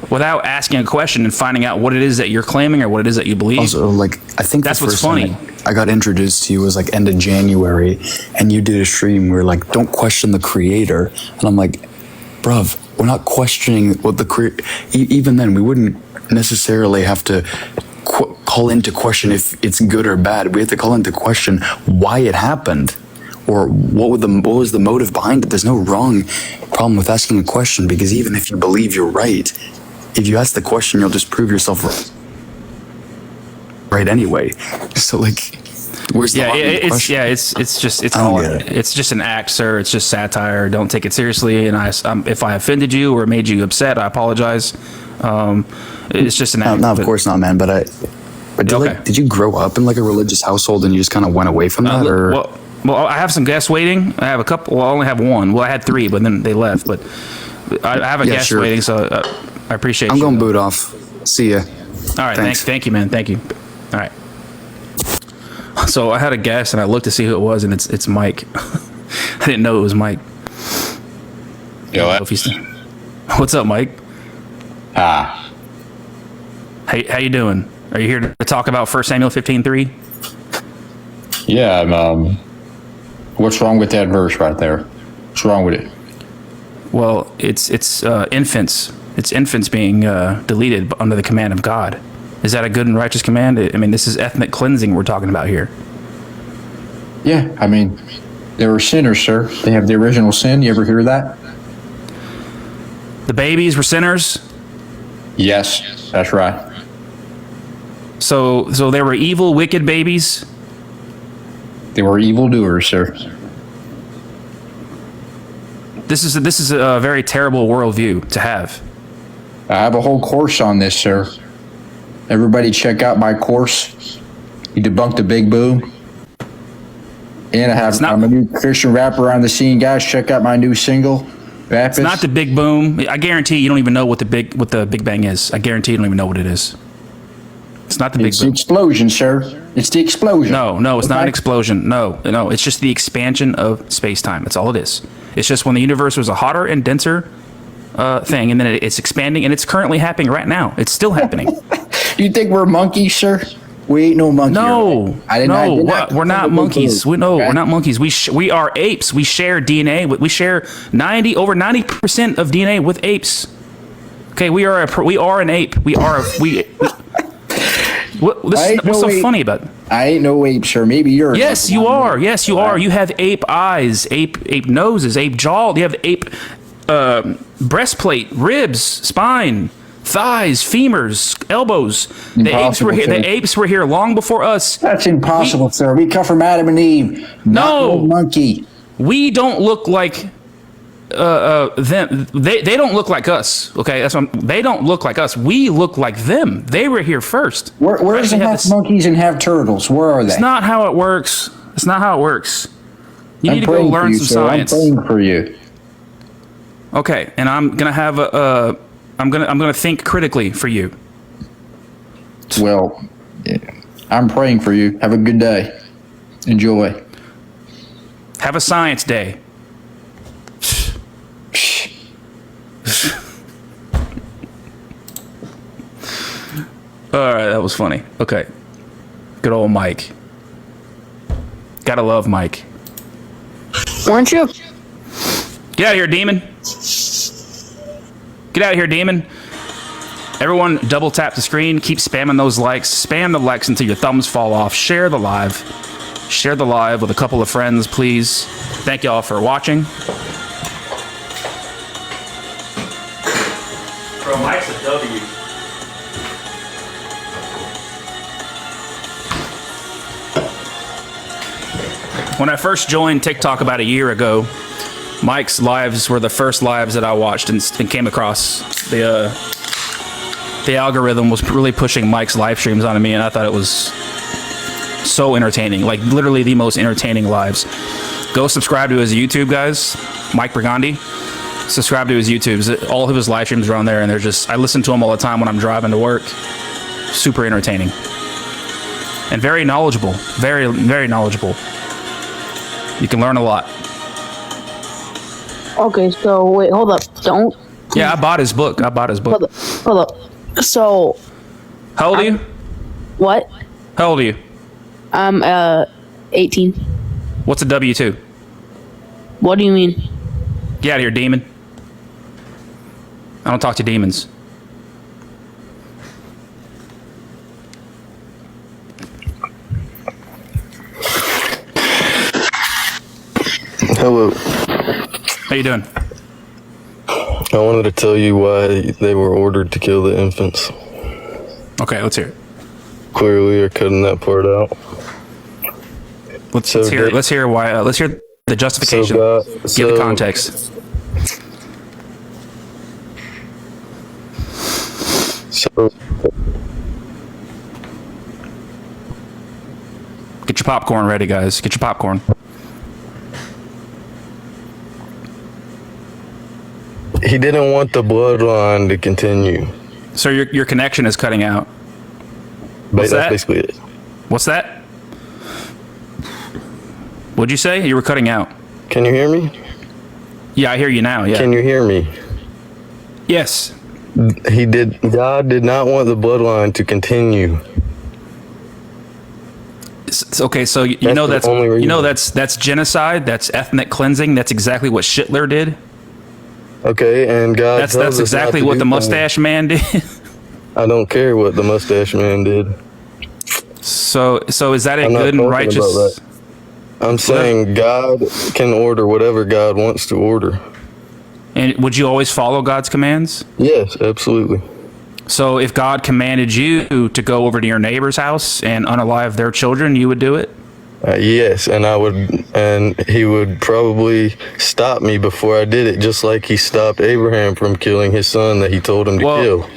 without asking a question and finding out what it is that you're claiming or what it is that you believe? Also, like, I think that's what's funny. I got introduced to you was like end of January, and you did a stream where like, don't question the creator, and I'm like, bruv, we're not questioning what the even then we wouldn't necessarily have to call into question if it's good or bad. We have to call into question why it happened, or what was the motive behind it. There's no wrong problem with asking a question, because even if you believe you're right, if you ask the question, you'll just prove yourself right anyway. So like, where's the it's just an act, sir. It's just satire. Don't take it seriously. And if I offended you or made you upset, I apologize. It's just an act. No, of course not, man. But did you grow up in like a religious household and you just kind of went away from that, or? Well, I have some guests waiting. I have a couple. Well, I only have one. Well, I had three, but then they left. But I have a guest waiting, so I appreciate you. I'm going to boot off. See ya. All right. Thank you, man. Thank you. All right. So I had a guess, and I looked to see who it was, and it's Mike. I didn't know it was Mike. Yo, What's up, Mike? ah, Hey, how you doing? Are you here to talk about 1 Samuel 15:3? yeah. What's wrong with that verse right there? What's wrong with it? Well, it's infants. It's infants being deleted under the command of God. Is that a good and righteous command? I mean, this is ethnic cleansing we're talking about here. Yeah, I mean, they were sinners, sir. They have the original sin. You ever hear that? The babies were sinners. Yes, that's right. So they were evil, wicked babies. They were evildoers, sir. This is a very terrible worldview to have. I have a whole course on this, sir. Everybody check out my course. You debunked the big boom. And I'm a new Christian rapper on the scene, guys. Check out my new single, Rapids. It's not the big boom. I guarantee you don't even know what the Big Bang is. I guarantee you don't even know what it is. It's not the big It's the boom. explosion, sir. It's the explosion. No, it's not an explosion. No, it's just the expansion of space-time. That's all it is. It's just when the universe was a hotter and denser thing, and then it's expanding, and it's currently happening right now. It's still happening. You think we're monkeys, sir? We ain't no monkey. No, we're not monkeys. We're not monkeys. We are apes. We share DNA. We share over 90% of DNA with apes. Okay, we are an ape. What's so funny about it? I ain't no ape, sir. Maybe you're. Yes, you are. Yes, you are. You have ape eyes, ape noses, ape jaw. You have ape breastplate, ribs, spine, thighs, femurs, elbows. The apes were here long before us. That's impossible, sir. We come from Adam and Eve. No monkey. We don't look like them. They don't look like us. Okay, they don't look like us. We look like them. They were here first. Where's the half monkeys and half turtles? Where are they? It's not how it works. It's not how it works. You need to go learn some science. I'm praying for you. Okay, and I'm gonna have I'm gonna think critically for you. Well, I'm praying for you. Have a good day. Enjoy. Have a science day. All right, that was funny. Okay, good old Mike. Gotta love Mike. Weren't you? Get out of here, demon. Get out of here, demon. Everyone double tap the screen. Keep spamming those likes. Spam the likes until your thumbs fall off. Share the live. Share the live with a couple of friends, please. Thank y'all for watching. Bro, Mike's a W. When I first joined TikTok about a year ago, Mike's lives were the first lives that I watched and came across. The algorithm was really pushing Mike's live streams onto me, and I thought it was so entertaining. Like, literally the most entertaining lives. Go subscribe to his YouTube, guys. Mike Burgundy. Subscribe to his YouTube. All of his live streams are on there, and I listen to them all the time when I'm driving to work. Super entertaining. And very knowledgeable. Very, very knowledgeable. You can learn a lot. Okay, so wait, hold up. Don't. Yeah, I bought his book. Hold up. So. How old are you? What? How old are you? I'm 18. What's a W-2? What do you mean? Get out of here, demon. I don't talk to demons. Hello. How you doing? I wanted to tell you why they were ordered to kill the infants. Okay, let's hear it. Clearly, you're cutting that part out. Let's hear why. Let's hear the justification. Give the context. So, get your popcorn ready, guys. Get your popcorn. he didn't want the bloodline to continue. So your connection is cutting out. But that's basically it. What's that? What'd you say? You were cutting out. Can you hear me? Yeah, I hear you now. Yeah. Can you hear me? Yes. God did not want the bloodline to continue. Okay, so that's genocide. That's ethnic cleansing. That's exactly what Hitler did. Okay, and God That's tells us exactly not to what do the mustache man did. I don't care what the mustache man did. So is that a I'm not good and talking about righteous? that. I'm saying God can order whatever God wants to order. And would you always follow God's commands? Yes, absolutely. So if God commanded you to go over to your neighbor's house and unalive their children, you would do it? Yes, and he would probably stop me before I did it, just like he stopped Abraham from killing his son that he told him to kill.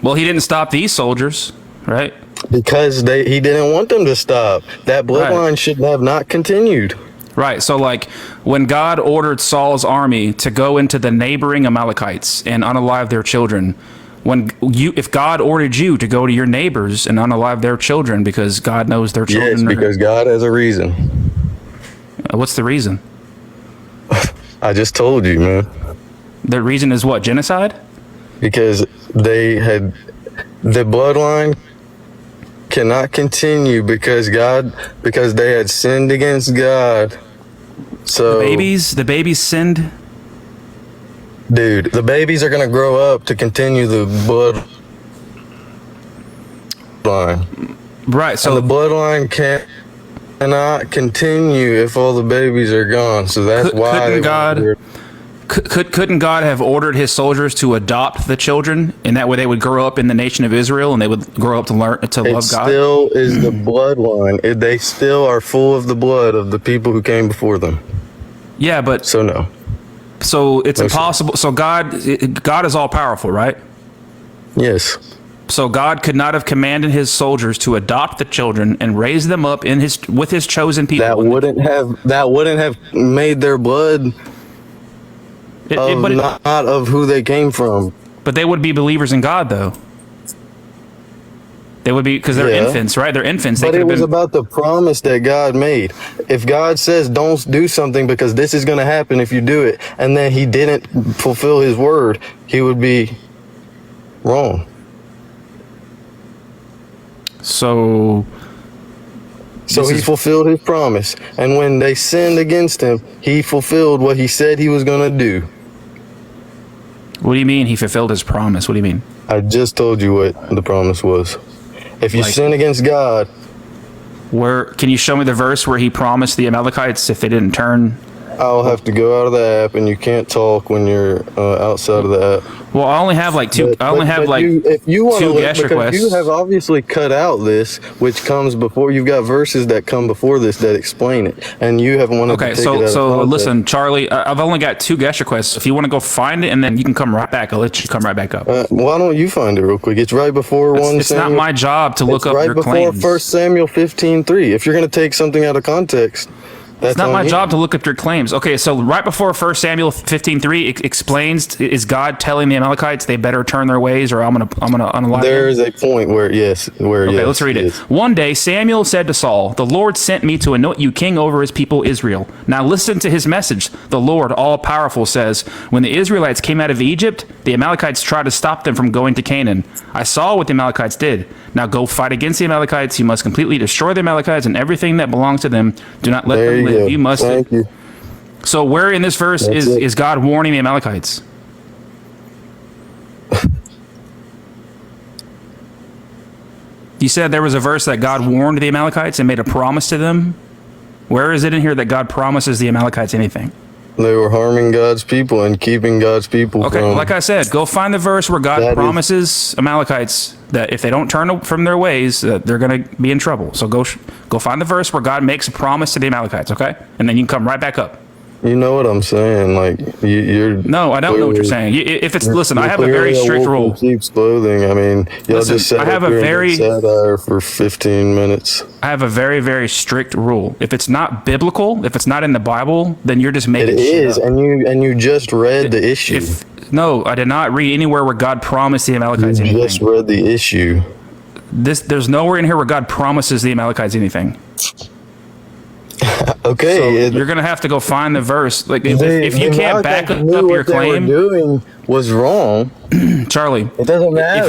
Well, he didn't stop these soldiers, right? Because he didn't want them to stop. That bloodline Right. should have not continued. Right. So, like, when God ordered Saul's army to go into the neighboring Amalekites and unalive their children, if God ordered you to go to your neighbors and unalive their children because God knows their children, Yes, because God has a reason. What's the reason? I just told you, man. The reason is what? Genocide? Because the bloodline cannot continue because they had sinned against God. So The babies sinned. Dude, the babies are gonna grow up to continue the bloodline. Right. So And the bloodline cannot continue if all the babies are gone. So that's why couldn't God have ordered his soldiers to adopt the children, and that way they would grow up in the nation of Israel and they would grow up to learn to love God? It still is the bloodline. They still are full of the blood of the people who came before them. Yeah, but So no. so it's No, sir. impossible. So God is all powerful, right? Yes. So God could not have commanded his soldiers to adopt the children and raise them up with his chosen people. That wouldn't have made their blood not of who they came from. But they would be believers in God, though. They would be, because they're infants, right? They're infants. But it was about the promise that God made. If God says don't do something because this is going to happen if you do it, and then he didn't fulfill his word, he would be wrong. So he fulfilled his promise. And when they sinned against him, he fulfilled what he said he was going to do. What do you mean he fulfilled his promise? What do you mean? I just told you what the promise was. If you sin against God, where can you show me the verse where he promised the Amalekites if they didn't turn? I'll have to go out of the app, and you can't talk when you're outside of the app. Well, I only have like two. If you want to two look, guest because requests. you have obviously cut out this, which comes before. You've got verses that come before this that explain it, and you have wanted to Okay, take it out of so context. listen, Charlie. I've only got two guest requests. If you want to go find it, and then you can come right back. I'll let you come right back up. Why don't you find it real quick? It's right before It's not my job to look up right your before claims. 1 Samuel 15:3. If you're going to take something out of context, that's It's not on my you. job to look up your claims. Okay, so right before 1 Samuel 15:3 explains, is God telling the Amalekites they better turn their ways, or I'm gonna unalive There them? is a point where Okay, let's read it. yes. One day Samuel said to Saul, "The Lord sent me to anoint you king over his people Israel. Now listen to his message. The Lord, all-powerful, says, when the Israelites came out of Egypt, the Amalekites tried to stop them from going to Canaan. I saw what the Amalekites did. Now go fight against the Amalekites. You must completely destroy the Amalekites and everything that belongs to them. Do not let There them you live. go. You must." Thank you. So where in this verse That's it. is God warning the Amalekites? You said there was a verse that God warned the Amalekites and made a promise to them. Where is it in here that God promises the Amalekites anything? They were harming God's people and keeping God's people Okay, from. like I said, go find the verse where God That is- promises Amalekites that if they don't turn from their ways, that they're going to be in trouble. So go find the verse where God makes a promise to the Amalekites, okay? And then you can come right back up. You know what I'm saying? Like you're. No, I don't know what you're saying. If it's listen, I have a very strict rule. Sheep's clothing. I mean, y'all Listen, just sat I have up a here and very- satire for 15 minutes. I have a very, very strict rule. If it's not biblical, if it's not in the Bible, then you're just It making shit is, up. and you just read the issue. No, I did not read anywhere where God promised the Amalekites You anything. just read the issue. There's nowhere in here where God promises the Amalekites anything. Okay, So you're gonna have to go find the verse. Like if you the can't back Amalekites up knew your what they were claim, doing was wrong. Charlie. It doesn't matter.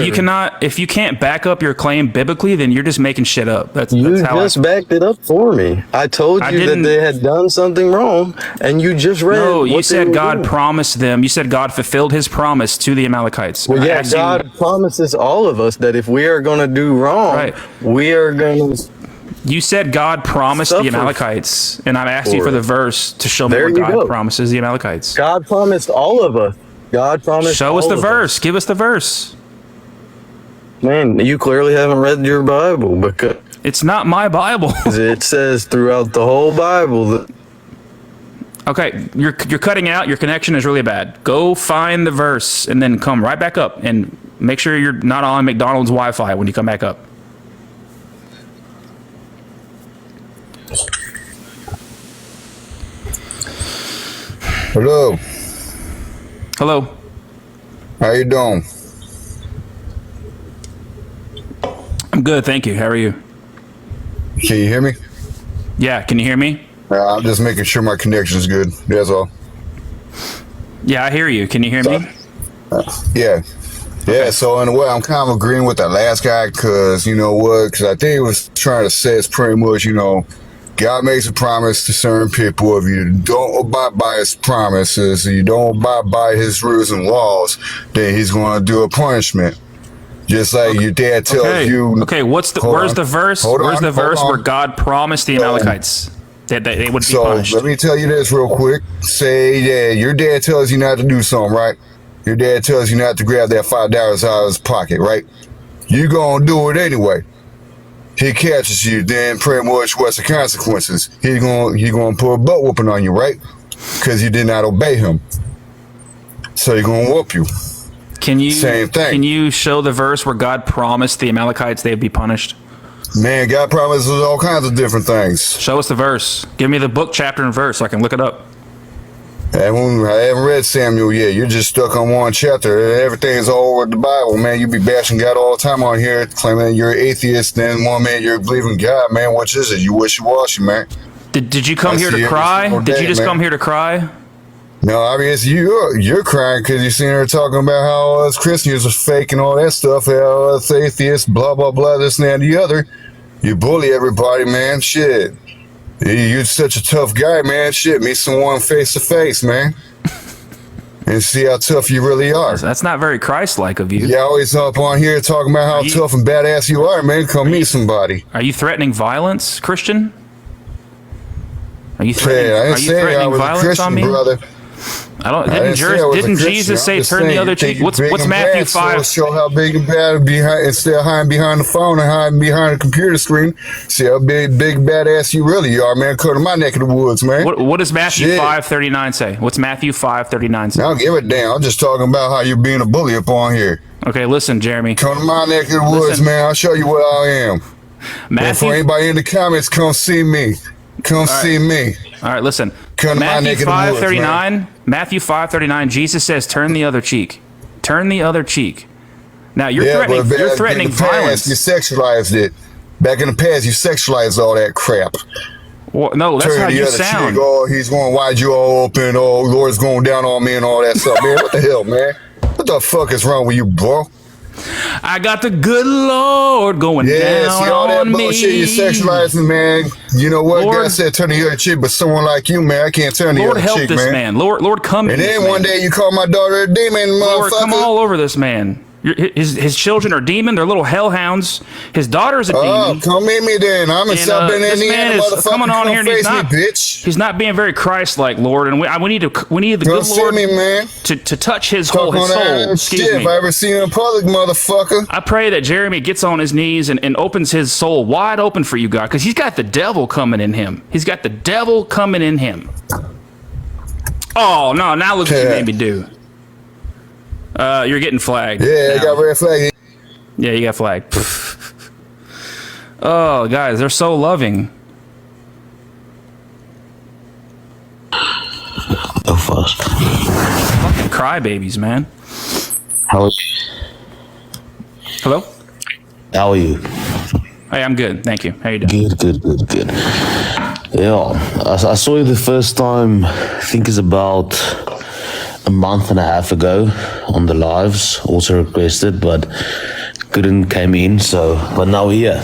If you can't back up your claim biblically, then you're just making shit up. That's how just backed it up for me. I told you that they had done something wrong, and you just read. No, you said God doing. promised them. You said God fulfilled His promise to the Amalekites. Well, yeah, God promises all of us that if we are going to do wrong, we are going to. You said God promised the Amalekites, and I'm asking you for the verse to show me where God promises the Amalekites. God promised all of us. God promised. Show us the verse. Give us the verse. Man, you clearly haven't read your Bible because it's not my Bible. It says throughout the whole Bible that. Okay, you're cutting out. Your connection is really bad. Go find the verse and then come right back up and make sure you're not on McDonald's Wi-Fi when you come back up. Hello. Hello. How you doing? I'm good, thank you. How are you? Can you hear me? Yeah, can you hear me? I'm just making sure my connection is good. That's all. Yeah, I hear you. Can you hear me? Yeah. Yeah, so in a way, I'm kind of agreeing with that last guy because, you know what, because I think he was trying to say it's pretty much, you know, God makes a promise to certain people. If you don't abide by his promises, you don't abide by his rules and laws, then he's going to do a punishment. Just like your dad tells you. Okay, where's the verse? Where's the verse where God promised the Amalekites that they would be punished? So let me tell you this real quick. Say that your dad tells you not to do something, right? Your dad tells you not to grab that $5 out of his pocket, right? You gonna do it anyway. He catches you, then pretty much what's the consequences? He gonna put a butt whooping on you, right? Because you did not obey him. So he's gonna whoop you. Same thing. Can you show the verse where God promised the Amalekites they'd be punished? Man, God promises all kinds of different things. Show us the verse. Give me the book, chapter, and verse so I can look it up. I haven't read Samuel yet. You're just stuck on one chapter. Everything's all over the Bible, man. You be bashing God all the time on here, claiming you're an atheist. Then one minute you're believing God, man. What is it? You wishy-washy, man. Did you come here to cry? Did you just come here to cry? No, I mean, it's you're crying because you seen her talking about how us Christians are fake and all that stuff, how us atheists, blah, blah, blah, this and that and the other. You bully everybody, man. Shit. You're such a tough guy, man. Shit, meet someone face to face, man. And see how tough you really are. That's not very Christ-like of you. You always up on here talking about how tough and badass you are, man. Come meet somebody. Are you threatening violence, Christian? Are you threatening, violence on me? Brother. Didn't Jesus say turn the other cheek? What's Matthew 5? Show how big and bad behind, instead of hiding behind the phone and hiding behind the computer screen. See how big badass you really are, man. Come to my neck of the woods, man. What does Matthew 5:39 say? What's Matthew 5:39 say? I don't give a damn. I'm just talking about how you're being a bully up on here. Okay, listen, Jeremy. Come to my neck of the woods, man. I'll show you what I am. And for anybody in the comments, come see me. Come see me. All right, listen. Matthew 5:39. Matthew 5:39. Jesus says, "Turn the other cheek." Turn the other cheek. Now you're threatening. You're threatening violence. You sexualized it. Back in the past, you sexualized all that crap. Well, no, that's how you sound. Oh, he's going to wide you all open. Oh, Lord's going down on me and all that stuff, man. What the hell, man? What the fuck is wrong with you, bro? I got the good Lord going down see all that on bullshit me. you sexualizing, man. You know what? God said turn the other cheek, but someone like you, man, I can't turn the other cheek, man. Lord, help this man. Lord, come. And then one day you call my daughter a demon, motherfucker. Lord, come all over this man. His children are demon. They're little hellhounds. His daughter's a demon. Oh, come meet me then. I'm in South Bend, Indiana, motherfucker. Coming on here and face me, bitch. He's not being very Christ-like, Lord. And we need the good Lord me, man. to touch his soul. Excuse me. If I ever see you in public, motherfucker. I pray that Jeremy gets on his knees and opens his soul wide open for you, God, because he's got the devil coming in him. He's got the devil coming in him. Oh no! Now look what you made me do. You're getting flagged. Yeah, I got red flag. Yeah, you got flagged. Oh, guys, they're so loving. So fast. Fucking crybabies, man. Hello. Hello? How are you? Hey, I'm good. Thank you. How you doing? Good. Yeah, I saw you the first time, I think it's about a month and a half ago on the lives, also requested, but couldn't came in, so, but now we're here.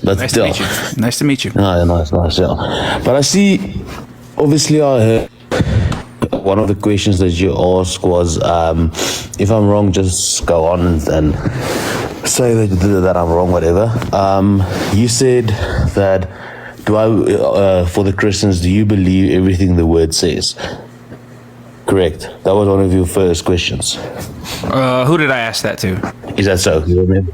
But Nice to meet you. Nice to meet you. Yeah, nice, yeah. But I see, obviously I heard one of the questions that you asked was, if I'm wrong, just go on and say that I'm wrong, whatever. You said that, for the Christians, do you believe everything the word says? Correct. That was one of your first questions. Who did I ask that to? Is that so? You remember?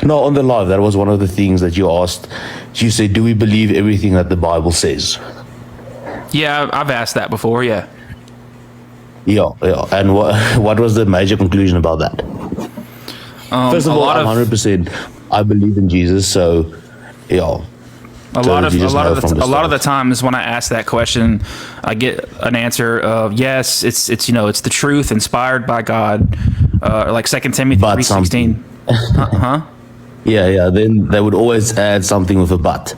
No, on the live, that was one of the things that you asked. You said, do we believe everything that the Bible says? Yeah, I've asked that before, yeah. Yeah. And what was the major conclusion about that? First of all, I'm 100%, I believe in Jesus, so, yeah. A lot of the times when I ask that question, I get an answer of yes, it's the truth inspired by God, like 2 Timothy 3:16. Yeah. Then they would always add something with a but.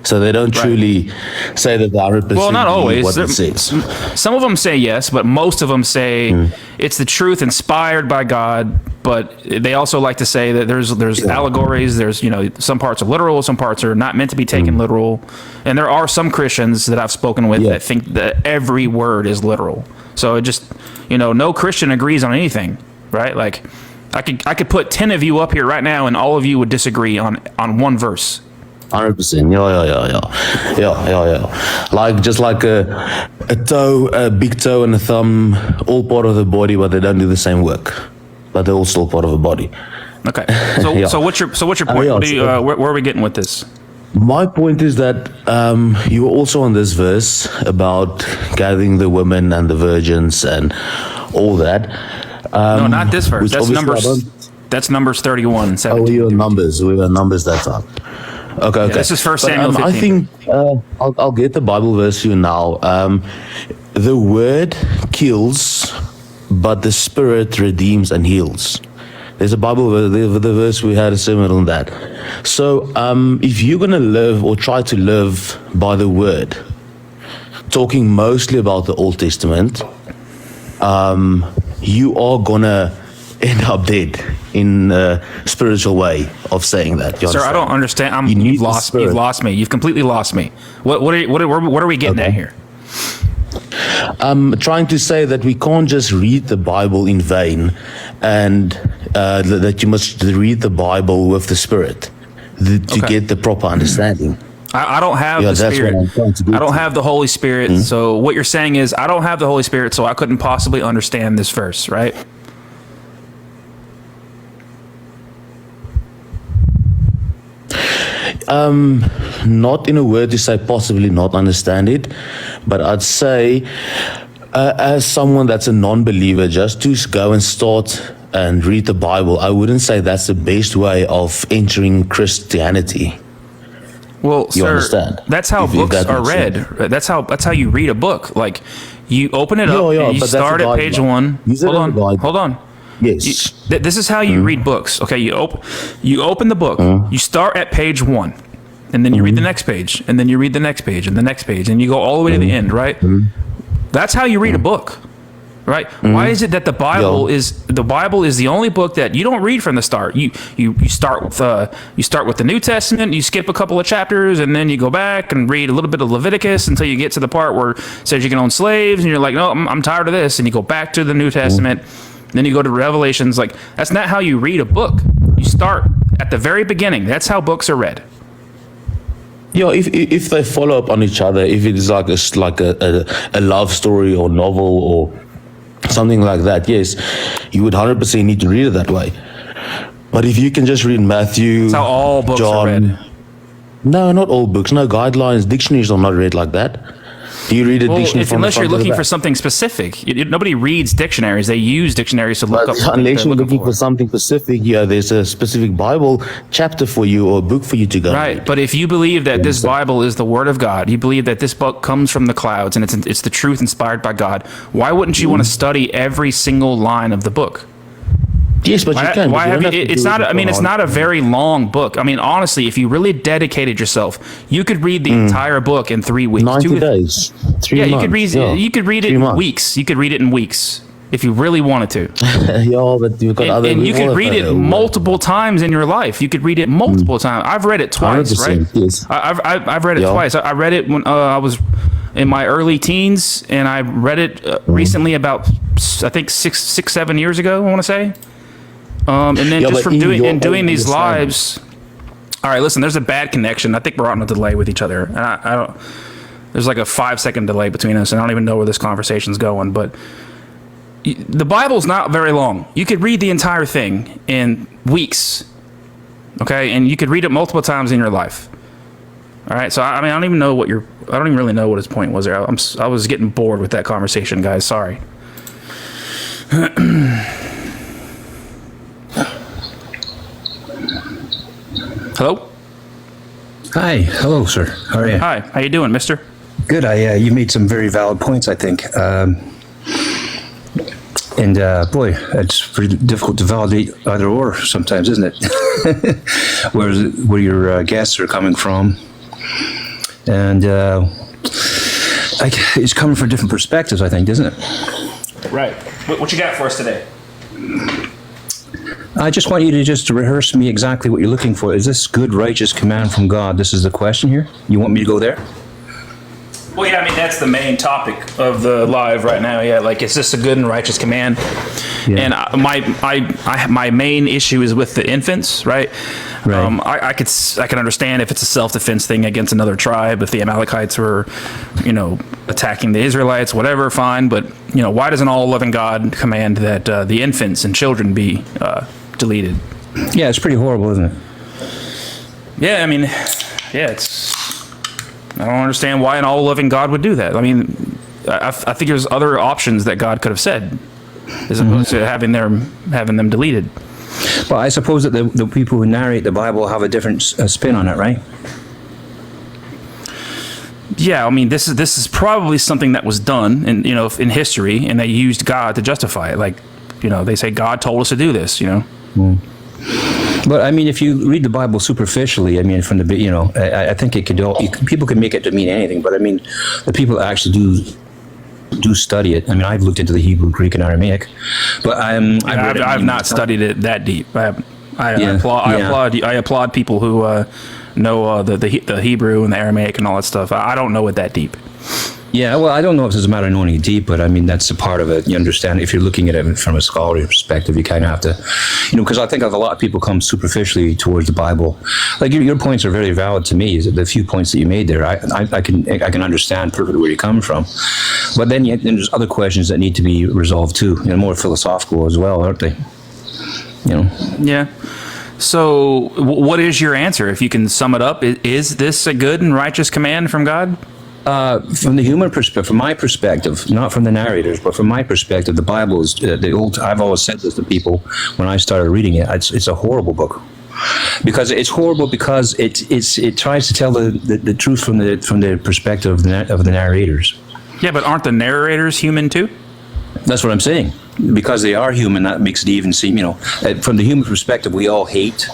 So they don't truly say that they're 100%. Well, not always. What it says. Some of them say yes, but most of them say it's the truth inspired by God. But they also like to say that there's allegories. There's some parts are literal, some parts are not meant to be taken literal. And there are some Christians that I've spoken with that think that every word is literal. So it just no Christian agrees on anything, right? Like I could put 10 of you up here right now, and all of you would disagree on one verse. 100%. Yeah. Like a toe, a big toe, and a thumb, all part of the body, but they don't do the same work. But they're all still part of the body. Okay. So so what's your point? Where are we getting with this? My point is that you were also on this verse about gathering the women and the virgins and all that. No, not this verse. That's Numbers 31. 17. Oh, we were numbers that time. Okay. Yeah, this is 1 Samuel 15. I think I'll get the Bible verse for you now. The word kills, but the Spirit redeems and heals. There's a Bible verse, the verse we had a sermon on that. So if you're going to live or try to live by the word, talking mostly about the Old Testament, you are going to end up dead in a spiritual way of saying that. Sir, I don't understand. You've lost me. You've completely lost me. What are we getting at here? I'm trying to say that we can't just read the Bible in vain, and that you must read the Bible with the Spirit to get the proper understanding. I don't have the Spirit. I don't have the Holy Spirit. So what you're saying is I don't have the Holy Spirit, so I couldn't possibly understand this verse, right? Not in a word to say possibly not understand it, but I'd say as someone that's a non-believer, just to go and start and read the Bible, I wouldn't say that's the best way of entering Christianity. Well, you sir, understand? That's how books are read. That's how you read a book. Like you open it up and you start at page 1. Hold on. Yes. This is how you read books. Okay, you open the book. You start at page 1, and then you read the next page, and then you read the next page, and the next page, and you go all the way to the end. Right? That's how you read a book. Right? Why is it that the Bible is the only book that you don't read from the start? You start with the New Testament, you skip a couple of chapters, and then you go back and read a little bit of Leviticus until you get to the part where it says you can own slaves, and you're like, no, I'm tired of this, and you go back to the New Testament. Then you go to Revelations. Like, that's not how you read a book. You start at the very beginning. That's how books are read. Yeah, if they follow up on each other, if it is like a love story or novel or something like that, yes, you would 100% need to read it that way. But if you can just read Matthew, that's how all books are read. No, not all books. No, guidelines, dictionaries are not read like that. Do you read a dictionary unless you're looking for something specific? Nobody reads dictionaries. They use dictionaries to look up. Unless you're looking for something specific, there's a specific Bible chapter for you or a book for you to go. Right, but if you believe that this Bible is the Word of God, you believe that this book comes from the clouds and it's the truth inspired by God, why wouldn't you want to study every single line of the book? Yes, but you can. Why but have you you? don't have to It's do not. it I mean, it's on- not a very long book. I mean, honestly, if you really dedicated yourself, you could read the entire book in 3 weeks. 90 days. 3 Yeah, months. you could read. Yeah. You could read it 3 in months. weeks. You could read it in weeks if you really wanted to. Yeah, but you've got other And you could people read that it are- multiple times in your life. You could read it multiple times. I've read it twice, right? 100%, yes. I've read it Yeah. twice. I read it when I was in my early teens, and I read it recently about I think 7 years ago. I want to say. And then Yeah, just but from in doing your and doing own these understanding. lives. All right, listen. There's a bad connection. I think we're on a delay with each other. And I don't. There's like a 5-second delay between us, and I don't even know where this conversation's going. But the Bible's not very long. You could read the entire thing in weeks. Okay, and you could read it multiple times in your life. All right, so I mean, I don't even know what your. I don't even really know what his point was there. I was getting bored with that conversation, guys. Sorry. Hello. Hi, hello, sir. How are you? Hi. How you doing, Mister? Good. You made some very valid points, I think. And boy, it's pretty difficult to validate either or sometimes, isn't it? Where your guests are coming from, and it's coming from different perspectives, I think, isn't it? Right. What you got for us today? I just want you to just rehearse me exactly what you're looking for. Is this good, righteous command from God? This is the question here. You want me to go there? Well, yeah, I mean, that's the main topic of the live right now. Yeah, like, is this a good and righteous command? Yeah. And my main issue is with the infants, right? Right. I can understand if it's a self-defense thing against another tribe, if the Amalekites were, attacking the Israelites, whatever, fine. But, why doesn't all-loving God command that the infants and children be deleted? Yeah, it's pretty horrible, isn't it? Yeah, I mean, yeah, I don't understand why an all-loving God would do that. I mean, I think there's other options that God could have said, as opposed to having them deleted. Well, I suppose that the people who narrate the Bible have a different spin on it, right? Yeah, I mean, this is probably something that was done in history, and they used God to justify it. Like, they say God told us to do this. But I mean, if you read the Bible superficially, I mean, from the I think it could people can make it to mean anything. But I mean, the people that actually do study it. I mean, I've looked into the Hebrew, Greek, and Aramaic, but I've not studied it that deep. I applaud people who know the Hebrew and the Aramaic and all that stuff. I don't know it that deep. Yeah, well, I don't know if it's a matter of knowing it deep, but I mean, that's a part of it. You understand, if you're looking at it from a scholarly perspective, you kind of have to, because I think a lot of people come superficially towards the Bible. Like your points are very valid to me. The few points that you made there, I can understand perfectly where you're coming from. But then there's other questions that need to be resolved too, more philosophical as well, aren't they? Yeah. So, what is your answer? If you can sum it up, is this a good and righteous command from God? From the human perspective, from my perspective, not from the narrators, but from my perspective, the Bible is I've always said this to people when I started reading it. It's a horrible book, because it's horrible because it tries to tell the truth from the perspective of the narrators. Yeah, but aren't the narrators human too? That's what I'm saying. Because they are human, that makes it even seem, from the human perspective, we all hate.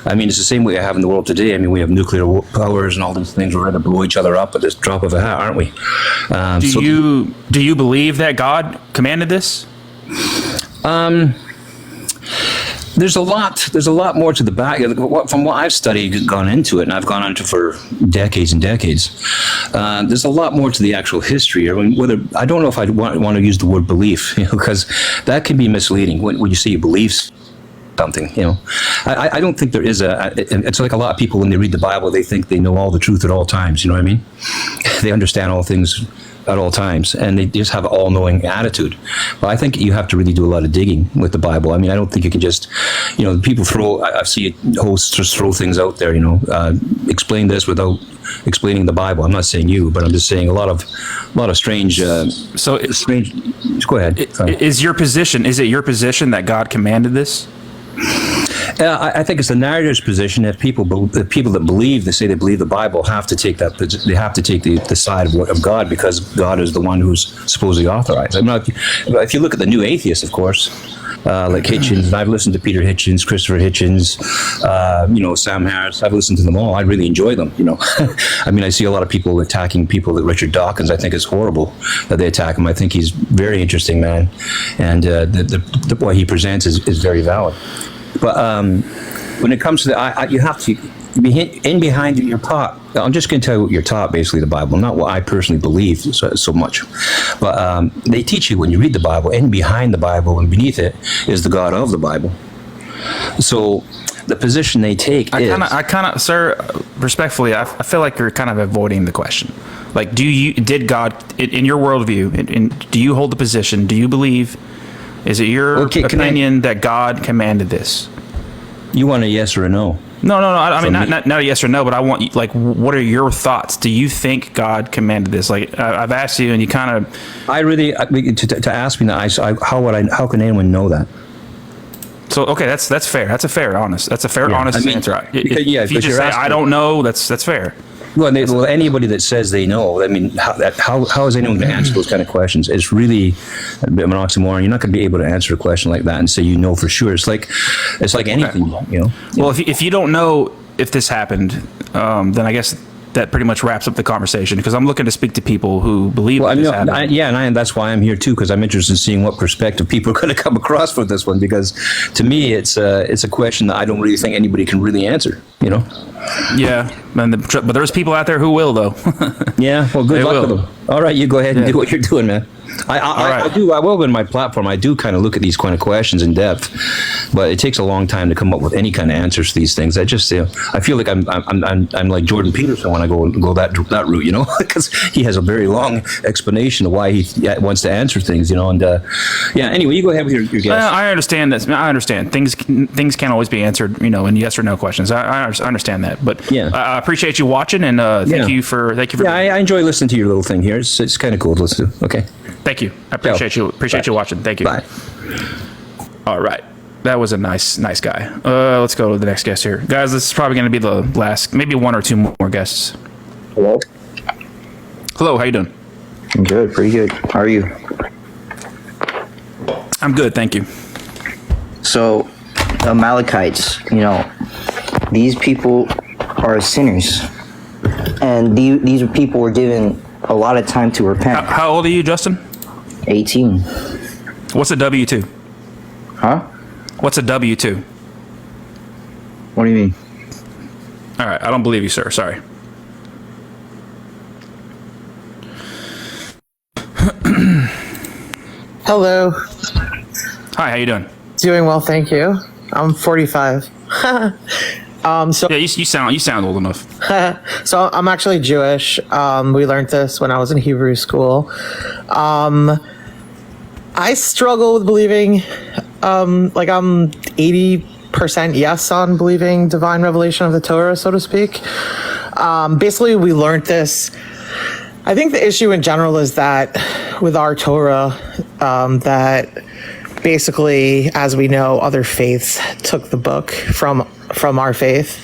I mean, it's the same way I have in the world today. I mean, we have nuclear powers and all these things. We're ready to blow each other up at this drop of a hat, aren't we? Do you believe that God commanded this? There's a lot more to the back. From what I've studied and gone into it, and I've gone into for decades and decades, there's a lot more to the actual history. I mean, I don't know if I want to use the word belief, because that can be misleading when you say you believe something. I don't think there is it's like a lot of people when they read the Bible, they think they know all the truth at all times. You know what I mean? They understand all things at all times, and they just have an all-knowing attitude. But I think you have to really do a lot of digging with the Bible. I mean, I don't think you can just, people I've seen hosts just throw things out there, explain this without explaining the Bible. I'm not saying you, but I'm just saying a lot of strange. Strange. Go ahead. Is it your position that God commanded this? I think it's the narrator's position that the people that believe, they say they believe the Bible, have to take that. They have to take the side of God, because God is the one who's supposedly authorized. I mean, if you look at the new atheists, of course, like Hitchens. And I've listened to Peter Hitchens, Christopher Hitchens, Sam Harris. I've listened to them all. I really enjoy them. I mean, I see a lot of people attacking people like Richard Dawkins. I think it's horrible that they attack him. I think he's very interesting man, and the what he presents is very valid. But when it comes to you have to be in behind your top. I'm just going to tell you what you're taught, basically, the Bible, not what I personally believe so much. But they teach you when you read the Bible, in behind the Bible and beneath it is the God of the Bible. So the position they take I kind of, sir, respectfully, I feel like you're kind of avoiding the question. Like, did God, in your worldview, do you hold the position, do you believe, is it your opinion that God commanded this? You want a yes or a no? No. I mean, not a yes or no, but I want you, like, what are your thoughts? Do you think God commanded this? Like, I've asked you, and you kind of. To ask me that, how can anyone know that? So okay, that's fair. That's a fair, honest answer. If you just say I don't know, that's fair. Well, anybody that says they know, I mean, how is anyone going to answer those kind of questions? It's really a bit of an oxymoron. You're not going to be able to answer a question like that and say you know for sure. It's like anything, Well, if you don't know if this happened, then I guess that pretty much wraps up the conversation, because I'm looking to speak to people who believe this happened. And that's why I'm here too, because I'm interested in seeing what perspective people are going to come across for this one. Because to me, it's a question that I don't really think anybody can really answer. Yeah, but there's people out there who will, though. Yeah, well, good luck with them. All right, you go ahead and do what you're doing, man. I will, in my platform, I do kind of look at these kind of questions in depth, but it takes a long time to come up with any kind of answers to these things. I feel like I'm like Jordan Peterson when I go that route, because he has a very long explanation of why he wants to answer things, and anyway, you go ahead with your guess. I understand that. I understand things can't always be answered, in yes or no questions. I understand that, but I appreciate you watching, and thank you for. Yeah, I enjoy listening to your little thing here. It's kind of cool to listen to. Okay. Thank you. I appreciate you. Appreciate you watching. Thank you. Bye. All right. That was a nice guy. Let's go to the next guest here. Guys, this is probably going to be the last, maybe one or two more guests. Hello. Hello, how you doing? I'm good, pretty good. How are you? I'm good, thank you. So, Amalekites, these people are sinners. And these people were given a lot of time to repent. How old are you, Justin? 18. What's a W-2? Huh? What's a W-2? What do you mean? All right, I don't believe you, sir. Sorry. Hello. Hi, how you doing? Doing well, thank you. I'm 45. Yeah, you sound old enough. So I'm actually Jewish. We learned this when I was in Hebrew school. I struggle with believing, I'm 80% yes on believing divine revelation of the Torah, so to speak. Basically, we learned this. I think the issue in general is that with our Torah, that basically, as we know, other faiths took the book from our faith.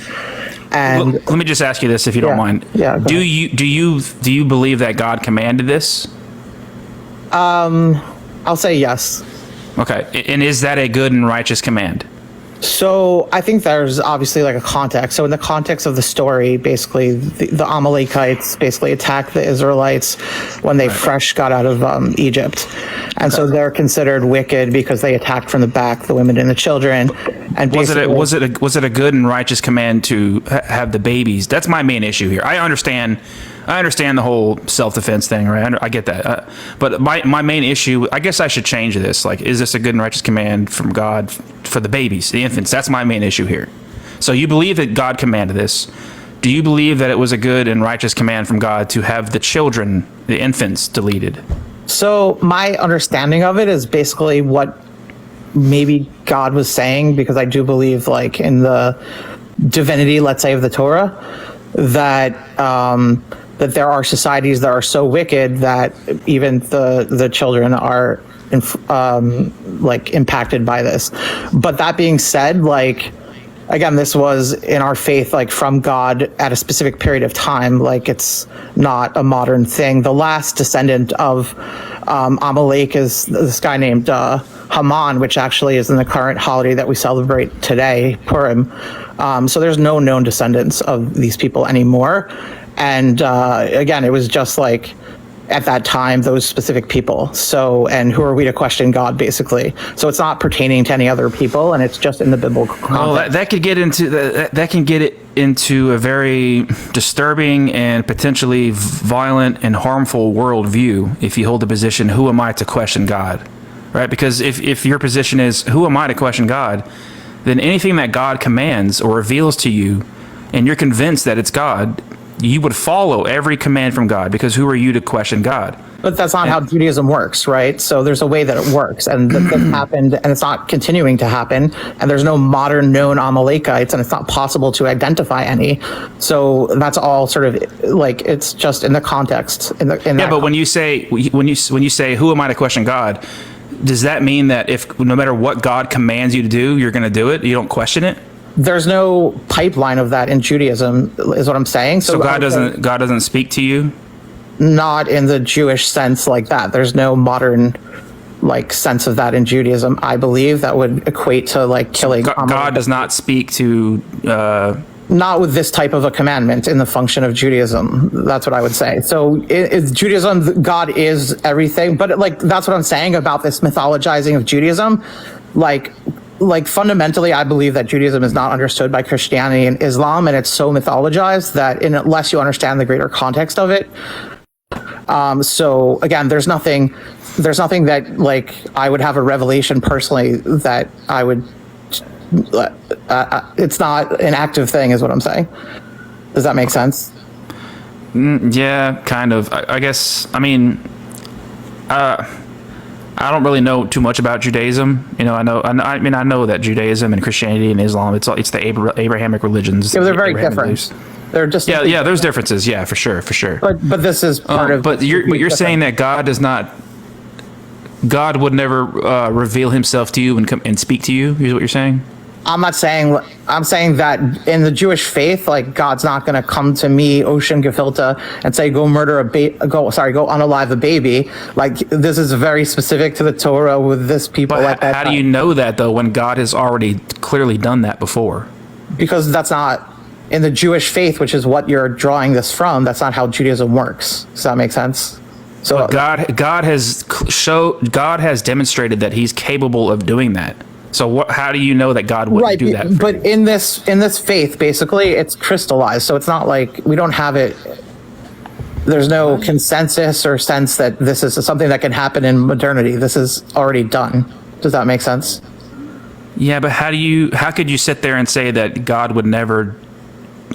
And let me just ask you this, if you don't mind. Yeah. Do you believe that God commanded this? I'll say yes. Okay, and is that a good and righteous command? So I think there's obviously like a context. So in the context of the story, basically the Amalekites basically attacked the Israelites when they fresh got out of Egypt. And so they're considered wicked because they attacked from the back the women and the children. And was it a good and righteous command to have the babies? That's my main issue here. I understand the whole self-defense thing, right? I get that. But my main issue, I guess I should change this. Like, is this a good and righteous command from God for the babies, the infants? That's my main issue here. So you believe that God commanded this. Do you believe that it was a good and righteous command from God to have the children, the infants, deleted? So my understanding of it is basically what maybe God was saying, because I do believe like in the divinity, let's say, of the Torah, that that there are societies that are so wicked that even the children are impacted by this. But that being said, like, again, this was in our faith, like from God at a specific period of time. Like, it's not a modern thing. The last descendant of Amalek is this guy named Haman, which actually is in the current holiday that we celebrate today, Purim. So there's no known descendants of these people anymore. And again, it was just like at that time, those specific people. So, and who are we to question God, basically? So it's not pertaining to any other people, and it's just in the biblical context. Well, that could get into that can get it into a very disturbing and potentially violent and harmful worldview if you hold the position, who am I to question God? Right? Because if your position is, who am I to question God? Then anything that God commands or reveals to you, and you're convinced that it's God, you would follow every command from God, because who are you to question God? But that's not how Judaism works, right? So there's a way that it works, and that happened, and it's not continuing to happen, and there's no modern known Amalekites, and it's not possible to identify any. So that's all sort of like, it's just in the context. But when you say who am I to question God, does that mean that if no matter what God commands you to do, you're going to do it? You don't question it? There's no pipeline of that in Judaism, is what I'm saying. So God doesn't speak to you? Not in the Jewish sense like that. There's no modern like sense of that in Judaism, I believe, that would equate to like killing. God does not speak to not with this type of a commandment in the function of Judaism. That's what I would say. So it's Judaism, God is everything, but like that's what I'm saying about this mythologizing of Judaism. Like fundamentally, I believe that Judaism is not understood by Christianity and Islam, and it's so mythologized that unless you understand the greater context of it. So again, there's nothing that like I would have a revelation personally that I would. It's not an active thing, is what I'm saying. Does that make sense? Yeah, kind of. I guess. I mean, I don't really know too much about Judaism. You know, I know that Judaism and Christianity and Islam, it's the Abrahamic religions. Yeah, they're very different. They're just there's differences. Yeah, for sure. But this is part of. But you're saying that God would never reveal Himself to you and speak to you. Is what you're saying? I'm not saying. I'm saying that in the Jewish faith, like God's not going to come to me, Ocean Gefilta, and say, "Go murder go unalive a baby." Like this is very specific to the Torah with this people. But how do you know that though, when God has already clearly done that before? Because that's not in the Jewish faith, which is what you're drawing this from. That's not how Judaism works. Does that make sense? So God has demonstrated that He's capable of doing that. So how do you know that God wouldn't do that? But in this faith, basically, it's crystallized. So it's not like we don't have it. There's no consensus or sense that this is something that can happen in modernity. This is already done. Does that make sense? Yeah, but how could you sit there and say that God would never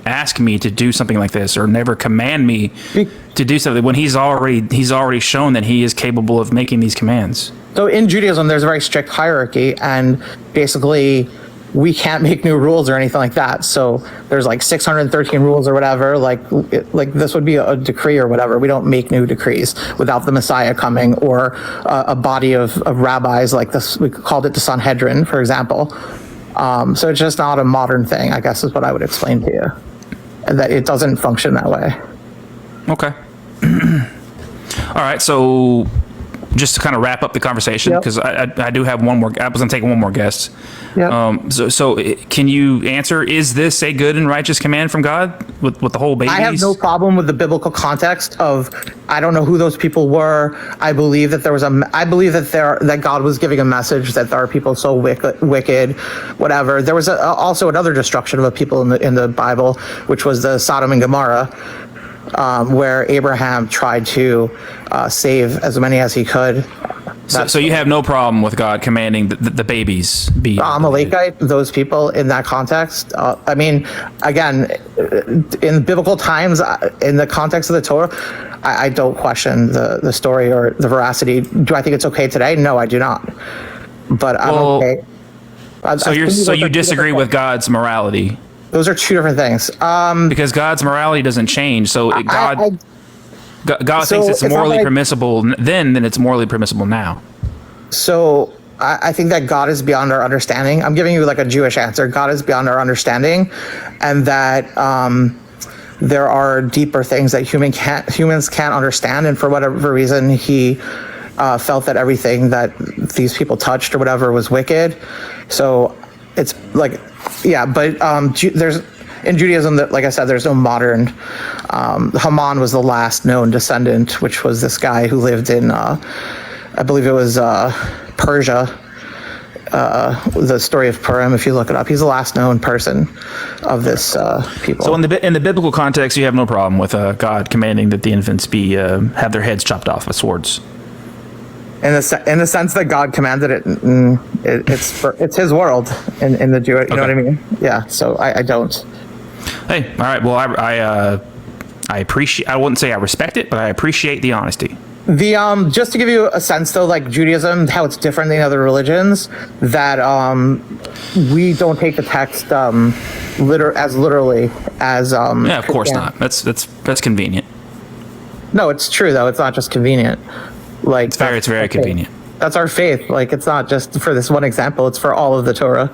ask me to do something like this or never command me to do something when he's already shown that He is capable of making these commands? So in Judaism, there's a very strict hierarchy, and basically we can't make new rules or anything like that. So there's like 613 rules or whatever, like this would be a decree or whatever. We don't make new decrees without the Messiah coming or a body of rabbis like this. We called it the Sanhedrin, for example. So it's just not a modern thing, I guess, is what I would explain to you. And that it doesn't function that way. Okay. All right. So just to kind of wrap up the conversation, because I do have one more. I was going to take one more guest. Yep. So can you answer? Is this a good and righteous command from God with the whole babies? I have no problem with the biblical context of. I don't know who those people were. I believe that that God was giving a message that there are people so wicked, whatever. There was also another destruction of a people in the Bible, which was the Sodom and Gomorrah. Where Abraham tried to save as many as he could. So you have no problem with God commanding the babies be Amalekite, those people in that context. I mean, again, in biblical times, in the context of the Torah, I don't question the story or the veracity. Do I think it's okay today? No, I do not. But I'm okay. So you disagree with God's morality? Those are two different things. Because God's morality doesn't change. So God thinks it's morally permissible then it's morally permissible now. So I think that God is beyond our understanding. I'm giving you like a Jewish answer. God is beyond our understanding, and that there are deeper things that humans can't understand. And for whatever reason, He felt that everything that these people touched or whatever was wicked. So it's like, yeah, but there's in Judaism that, like I said, there's no modern. Haman was the last known descendant, which was this guy who lived in, I believe it was Persia. The story of Purim, if you look it up, he's the last known person of this people. So in the biblical context, you have no problem with God commanding that the infants be have their heads chopped off with swords. In the sense that God commanded it, it's His world in the Jewish. You know what I mean? Yeah. So I don't. Hey, all right. Well, I appreciate. I wouldn't say I respect it, but I appreciate the honesty. The just to give you a sense though, like Judaism, how it's different than other religions, that we don't take the text literally as yeah, of course not. That's convenient. No, it's true though. It's not just convenient. Like it's very convenient. That's our faith. Like it's not just for this one example. It's for all of the Torah.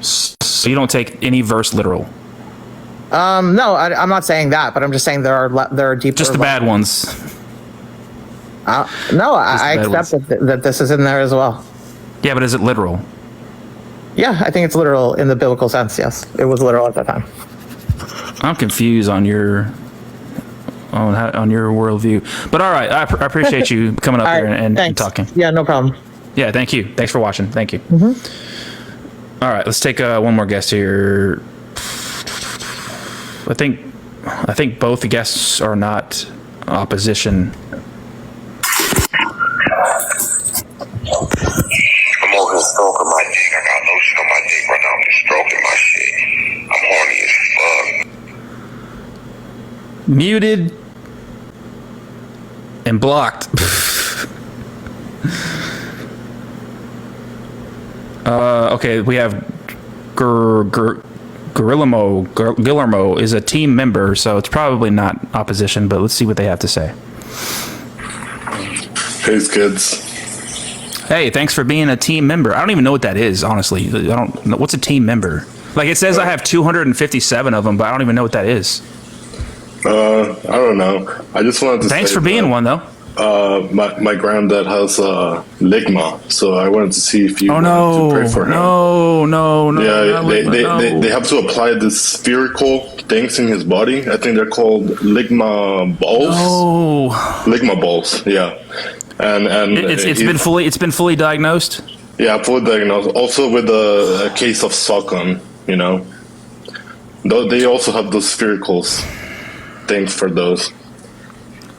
So you don't take any verse literal. No, I'm not saying that, but I'm just saying there are deeper. Just the bad ones. No, I accept that this is in there as well. Yeah, but is it literal? Yeah, I think it's literal in the biblical sense. Yes, it was literal at that time. I'm confused on your worldview, but all right, I appreciate you coming up here and talking. Yeah, no problem. Yeah, thank you. Thanks for watching. Thank you. Mm-hmm. All right, let's take one more guest here. I think both the guests are not opposition. I'm over here stroking my dick. I got lotion on my dick right now. I'm just stroking my shit. I'm horny as fuck. Muted and blocked. Okay, we have Guillermo is a team member, so it's probably not opposition, but let's see what they have to say. Hey, kids. Hey, thanks for being a team member. I don't even know what that is, honestly. I don't know. What's a team member? Like, it says I have 257 of them, but I don't even know what that is. I don't know. I just wanted to Thanks say for being that, one, though. My granddad has ligma, so I wanted to see if you wanted to pray for him. No. Yeah, they have to apply this spherical things in his body. I think they're called ligma balls. Oh, ligma balls. Yeah, and it's been fully diagnosed. Yeah, fully diagnosed. Also with a case of Sokon, you know. Though they also have those spherical things for those.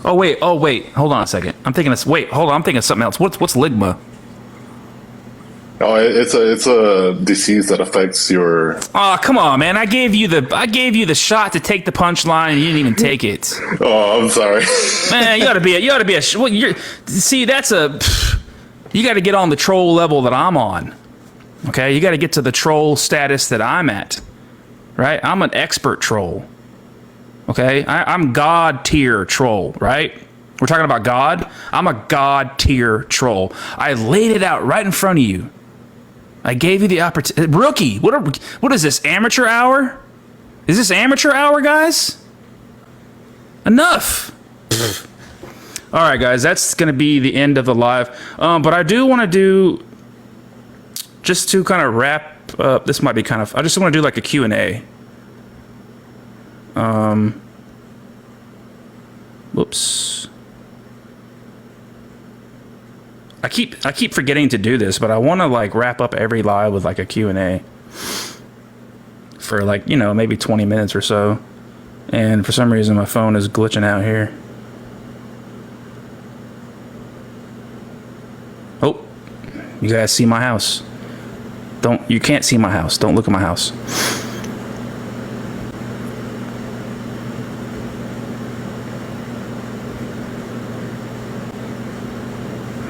Oh wait. Hold on a second. I'm thinking of something else. What's ligma? Oh, it's a disease that affects your. Oh, come on, man! I gave you the shot to take the punchline, and you didn't even take it. Oh, I'm sorry. Man, you ought to be a. Well, you got to get on the troll level that I'm on. Okay, you got to get to the troll status that I'm at. Right? I'm an expert troll. Okay, I'm God tier troll, right? We're talking about God. I'm a God tier troll. I laid it out right in front of you. I gave you the opportunity. Rookie, what is this, amateur hour? Is this amateur hour, guys? Enough. All right, guys, that's going to be the end of the live. But I do want to do, just to kind of wrap up, this might be kind of, I just want to do like a Q&A. Whoops. I keep forgetting to do this, but I want to like wrap up every live with like a Q&A for like, maybe 20 minutes or so. And for some reason my phone is glitching out here. Oh, you guys see my house? You can't see my house. Don't look at my house.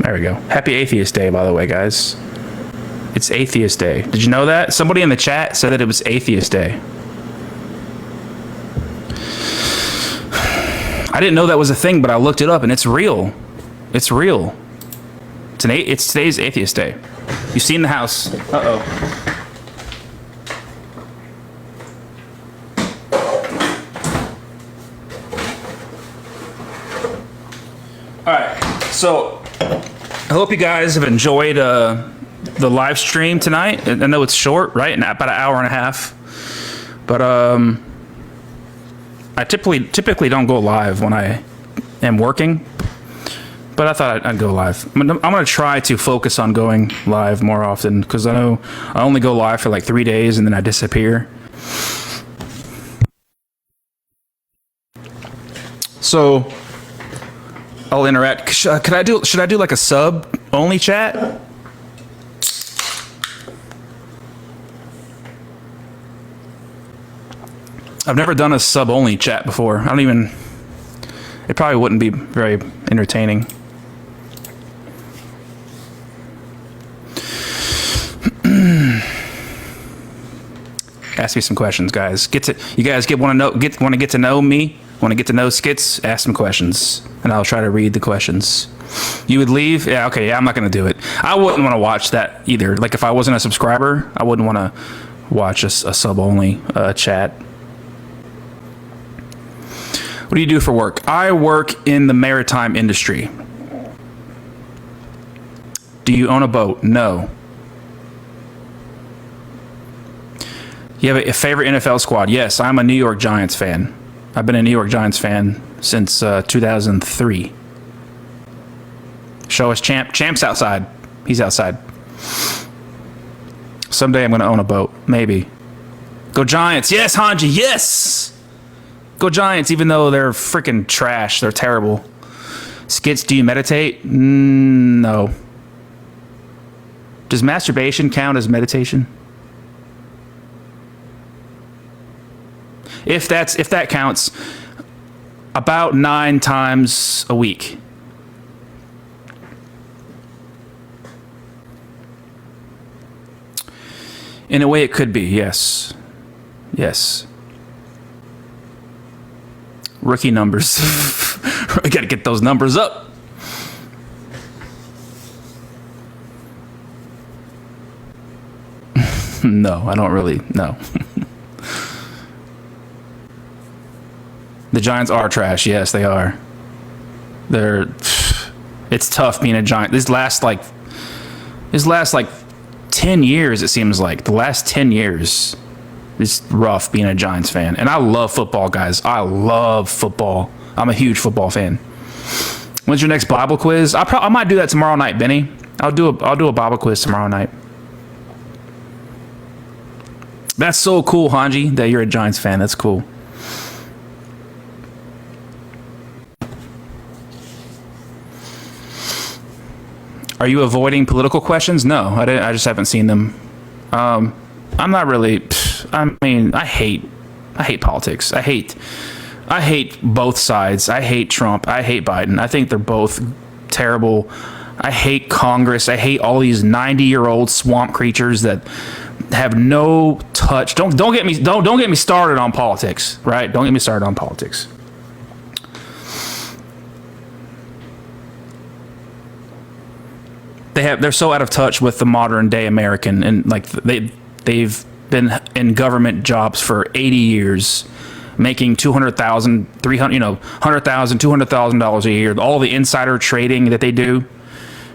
There we go. Happy Atheist Day, by the way, guys. It's Atheist Day. Did you know that? Somebody in the chat said that it was Atheist Day. I didn't know that was a thing, but I looked it up, and it's real. It's real. It's today's Atheist Day. You've seen the house. Uh-oh. All right. So, I hope you guys have enjoyed the live stream tonight. I know it's short, right? About an hour and a half. But I typically don't go live when I am working. But I thought I'd go live. I'm going to try to focus on going live more often, because I know I only go live for like 3 days and then I disappear. So I'll interact. Should I do like a sub only chat? I've never done a sub only chat before. It probably wouldn't be very entertaining. Ask me some questions, guys. You guys want to get to know me? Want to get to know Skits? Ask some questions, and I'll try to read the questions. You would leave? Yeah, okay. Yeah, I'm not going to do it. I wouldn't want to watch that either. Like, if I wasn't a subscriber, I wouldn't want to watch a sub-only chat. What do you do for work? I work in the maritime industry. Do you own a boat? No. You have a favorite NFL squad? Yes, I'm a New York Giants fan. I've been a New York Giants fan since 2003. Show us Champ. Champ's outside. He's outside. Someday I'm going to own a boat. Maybe. Go Giants. Yes, Hanji. Yes. Go Giants, even though they're freaking trash. They're terrible. Skits, do you meditate? No. Does masturbation count as meditation? If that counts, about 9 times a week. In a way, it could be, yes. Yes. Rookie numbers. I gotta get those numbers up. No, I don't really, no. The Giants are trash. Yes, they are. It's tough being a Giant. This last like 10 years, it seems like. The last 10 years is rough being a Giants fan. And I love football, guys. I love football. I'm a huge football fan. When's your next Bible quiz? I might do that tomorrow night, Benny. I'll do a Bible quiz tomorrow night. That's so cool, Hanji, that you're a Giants fan. That's cool. Are you avoiding political questions? No, I just haven't seen them. I'm not really. I hate politics. I hate both sides. I hate Trump. I hate Biden. I think they're both terrible. I hate Congress. I hate all these 90-year-old swamp creatures that have no touch. Don't get me started on politics. Right? Don't get me started on politics. They're so out of touch with the modern day American, and like they've been in government jobs for 80 years, making $200,000, $300,000, $100,000, $200,000 a year. All the insider trading that they do,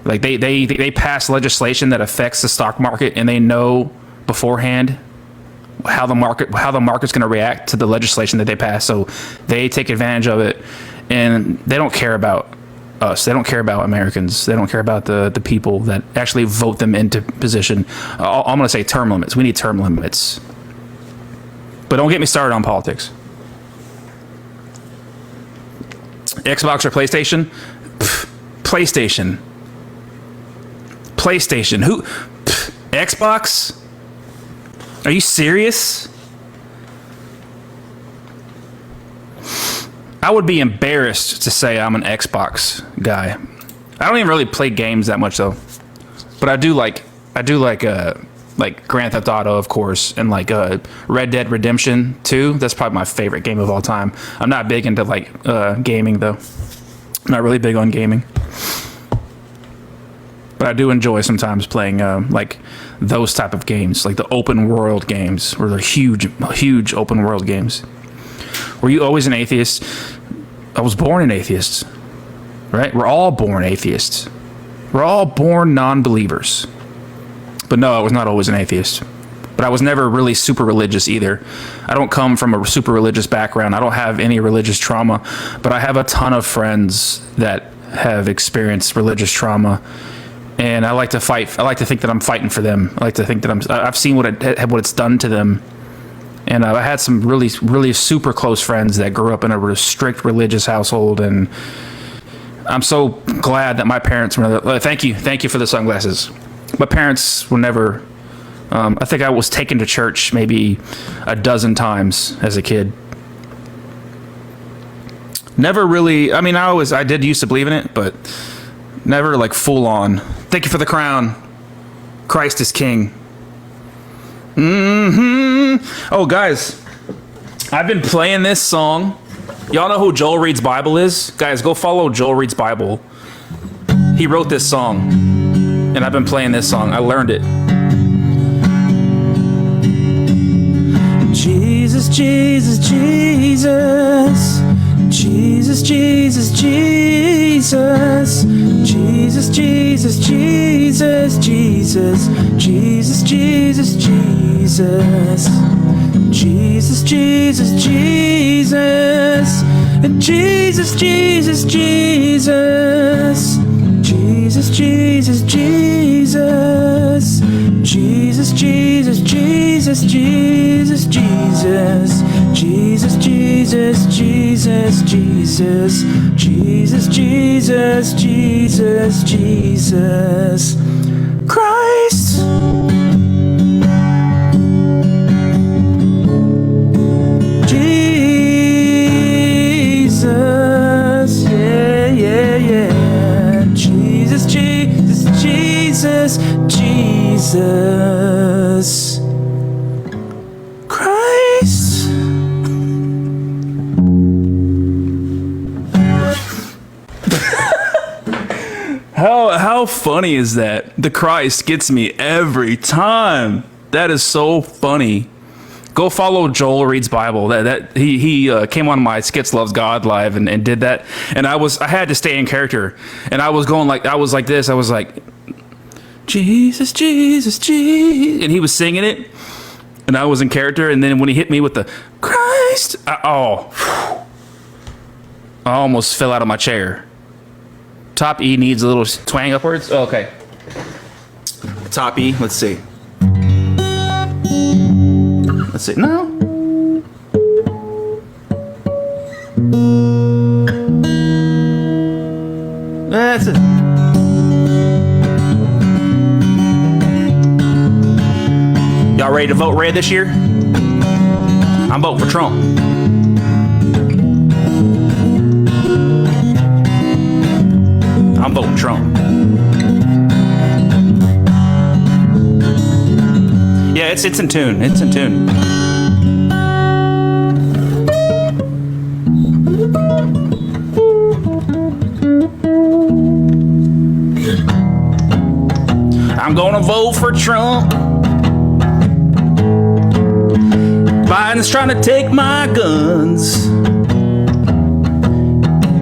like they pass legislation that affects the stock market, and they know beforehand how the market's going to react to the legislation that they pass. So they take advantage of it, and they don't care about us. They don't care about Americans. They don't care about the people that actually vote them into position. I'm going to say term limits. We need term limits. But don't get me started on politics. Xbox or PlayStation? PlayStation. PlayStation. Who? Xbox? Are you serious? I would be embarrassed to say I'm an Xbox guy. I don't even really play games that much though, but I do like Grand Theft Auto, of course, and like Red Dead Redemption 2. That's probably my favorite game of all time. I'm not big into like gaming though. I'm not really big on gaming, but I do enjoy sometimes playing like those type of games, like the open world games, or the huge open world games. Were you always an atheist? I was born an atheist. right? We're all born atheists. We're all born non-believers. But no, I was not always an atheist. But I was never really super religious either. I don't come from a super religious background. I don't have any religious trauma, but I have a ton of friends that have experienced religious trauma, and I like to fight. I like to think that I'm fighting for them. I like to think that I've seen what it's done to them, and I had some really, really super close friends that grew up in a strict religious household, and I'm so glad that my parents were. Thank you for the sunglasses. My parents were never. I think I was taken to church maybe a dozen times as a kid. Never really, I mean, I did used to believe in it, but never like full on. Thank you for the crown. Christ is king. Oh, guys, I've been playing this song. Y'all know who Joel Reed's Bible is? Guys, go follow Joel Reed's Bible. He wrote this song, and I've been playing this song. I learned it. Jesus, Jesus, Jesus. Jesus, Jesus, Jesus. Jesus, Jesus, Jesus, Jesus. Jesus, Jesus, Jesus. Jesus, Jesus, Jesus. Jesus, Jesus, Jesus. Jesus, Jesus, Jesus. Jesus, Jesus, Jesus, Jesus, Jesus. Jesus, Jesus, Jesus, Jesus. Jesus, Jesus, Jesus, Jesus. Christ. Jesus, yeah, yeah, yeah. Jesus, Jesus, Jesus, Jesus. Christ. How funny is that? The Christ gets me every time. That is so funny. Go follow Joel Reed's Bible. He came on my Skits Loves God live and did that. And I had to stay in character. And I was like this. I was like, Jesus, Jesus, Jesus. And he was singing it. And I was in character. And then when he hit me with the Christ, I almost fell out of my chair. Top E needs a little twang upwards. Oh, okay. Top E. Let's see. Let's see. No. That's it. Y'all ready to vote red this year? I'm voting for Trump. I'm voting Trump. Yeah, it's in tune. It's in tune. I'm gonna vote for Trump. Biden's trying to take my guns.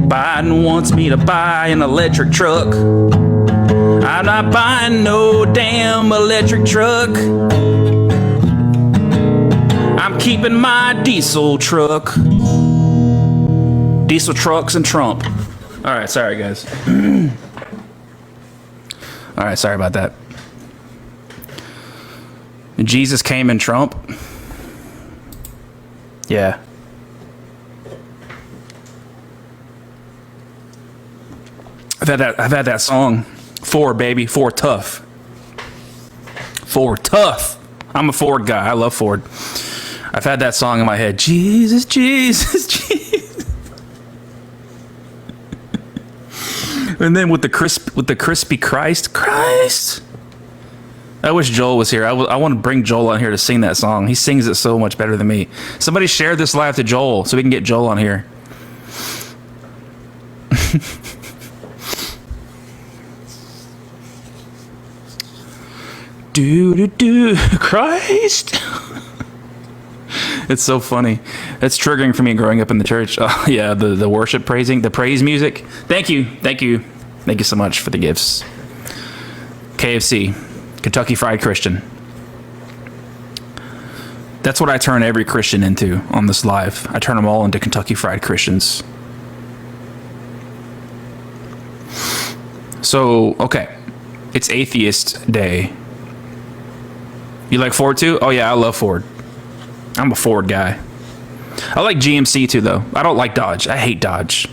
Biden wants me to buy an electric truck. I'm not buying no damn electric truck. I'm keeping my diesel truck. Diesel trucks and Trump. All right, sorry guys. All right, sorry about that. Jesus came in Trump. Yeah. I've had that song. Ford, baby. Ford tough. Ford tough. I'm a Ford guy. I love Ford. I've had that song in my head. Jesus, Jesus, Jesus. And then with the crispy Christ. I wish Joel was here. I want to bring Joel on here to sing that song. He sings it so much better than me. Somebody share this live to Joel so we can get Joel on here. Do Christ. It's so funny. It's triggering for me growing up in the church. Oh, yeah, the worship praising, the praise music. Thank you so much for the gifts. KFC, Kentucky Fried Christian. That's what I turn every Christian into on this live. I turn them all into Kentucky Fried Christians. So, okay. It's Atheist Day. You like Ford too? Oh yeah, I love Ford. I'm a Ford guy. I like GMC too though. I don't like Dodge. I hate Dodge.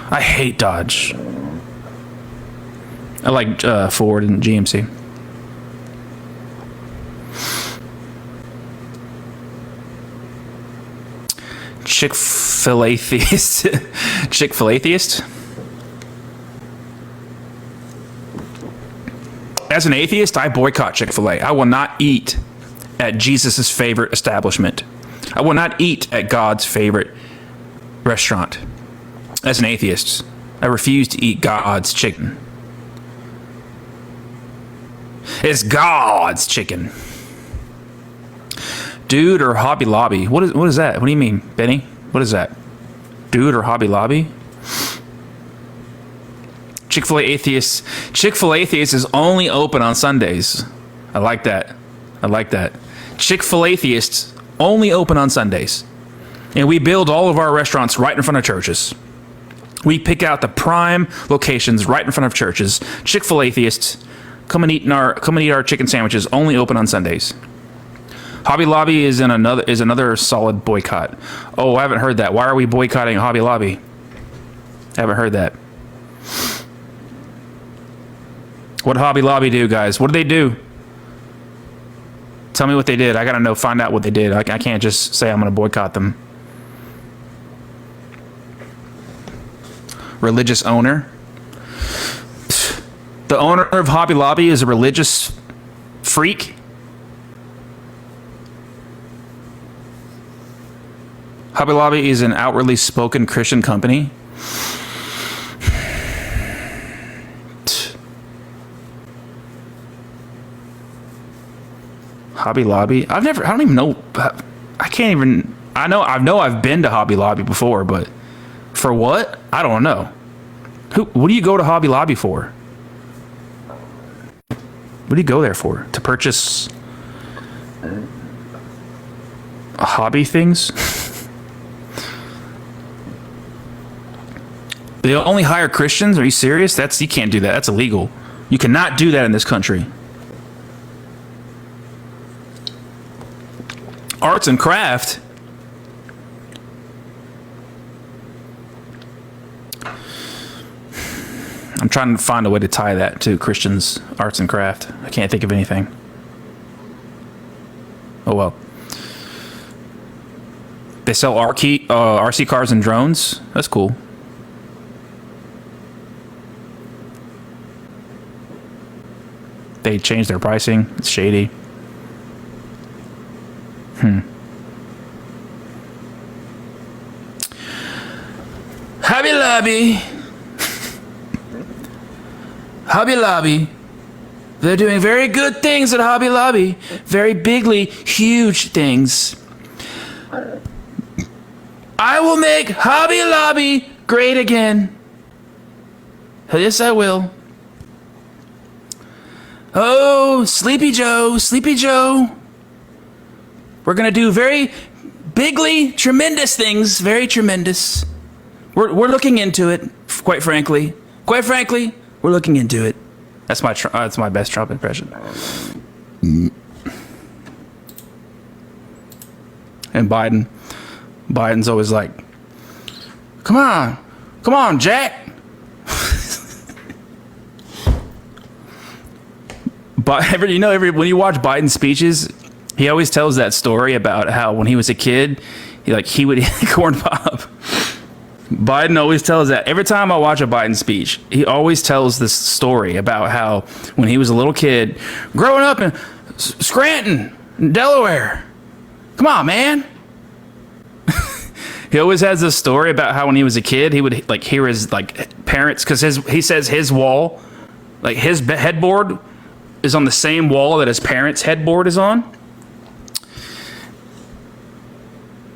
I hate Dodge. I like Ford and GMC. Chick-fil-A atheist. Chick-fil-A atheist? As an atheist, I boycott Chick-fil-A. I will not eat at Jesus' favorite establishment. I will not eat at God's favorite restaurant. As an atheist, I refuse to eat God's chicken. It's God's chicken. Dude or Hobby Lobby? What is that? What do you mean, Benny? What is that? Dude or Hobby Lobby? Chick-fil-A atheist. Chick-fil-A atheist is only open on Sundays. I like that. I like that. Chick-fil-A atheists only open on Sundays. And we build all of our restaurants right in front of churches. We pick out the prime locations right in front of churches. Chick-fil-A atheists come and eat our chicken sandwiches, only open on Sundays. Hobby Lobby is another solid boycott. Oh, I haven't heard that. Why are we boycotting Hobby Lobby? I haven't heard that. What did Hobby Lobby do, guys? What did they do? Tell me what they did. I gotta find out what they did. I can't just say I'm gonna boycott them. Religious owner. The owner of Hobby Lobby is a religious freak. Hobby Lobby is an outwardly spoken Christian company. Hobby Lobby. I don't even know. I can't even. I know I've been to Hobby Lobby before, but for what? I don't know. What do you go to Hobby Lobby for? What do you go there for? To purchase hobby things? They only hire Christians? Are you serious? You can't do that. That's illegal. You cannot do that in this country. Arts and craft. I'm trying to find a way to tie that to Christians' arts and craft. I can't think of anything. Oh well. They sell RC cars and drones. That's cool. They changed their pricing. It's shady. Hobby Lobby. Hobby Lobby. They're doing very good things at Hobby Lobby. Very bigly, huge things. I will make Hobby Lobby great again. Yes, I will. Oh, Sleepy Joe, Sleepy Joe. We're going to do very bigly, tremendous things. Very tremendous. We're looking into it, quite frankly. Quite frankly, we're looking into it. That's my best Trump impression. And Biden's always like, come on, Jack. But when you watch Biden's speeches, he always tells that story about how when he was a kid, he would eat corn pop. Biden always tells that. Every time I watch a Biden speech, he always tells this story about how when he was a little kid, growing up in Scranton, Delaware. Come on, man. He always has this story about how when he was a kid, he would hear his parents, because he says his wall, his headboard is on the same wall that his parents' headboard is on.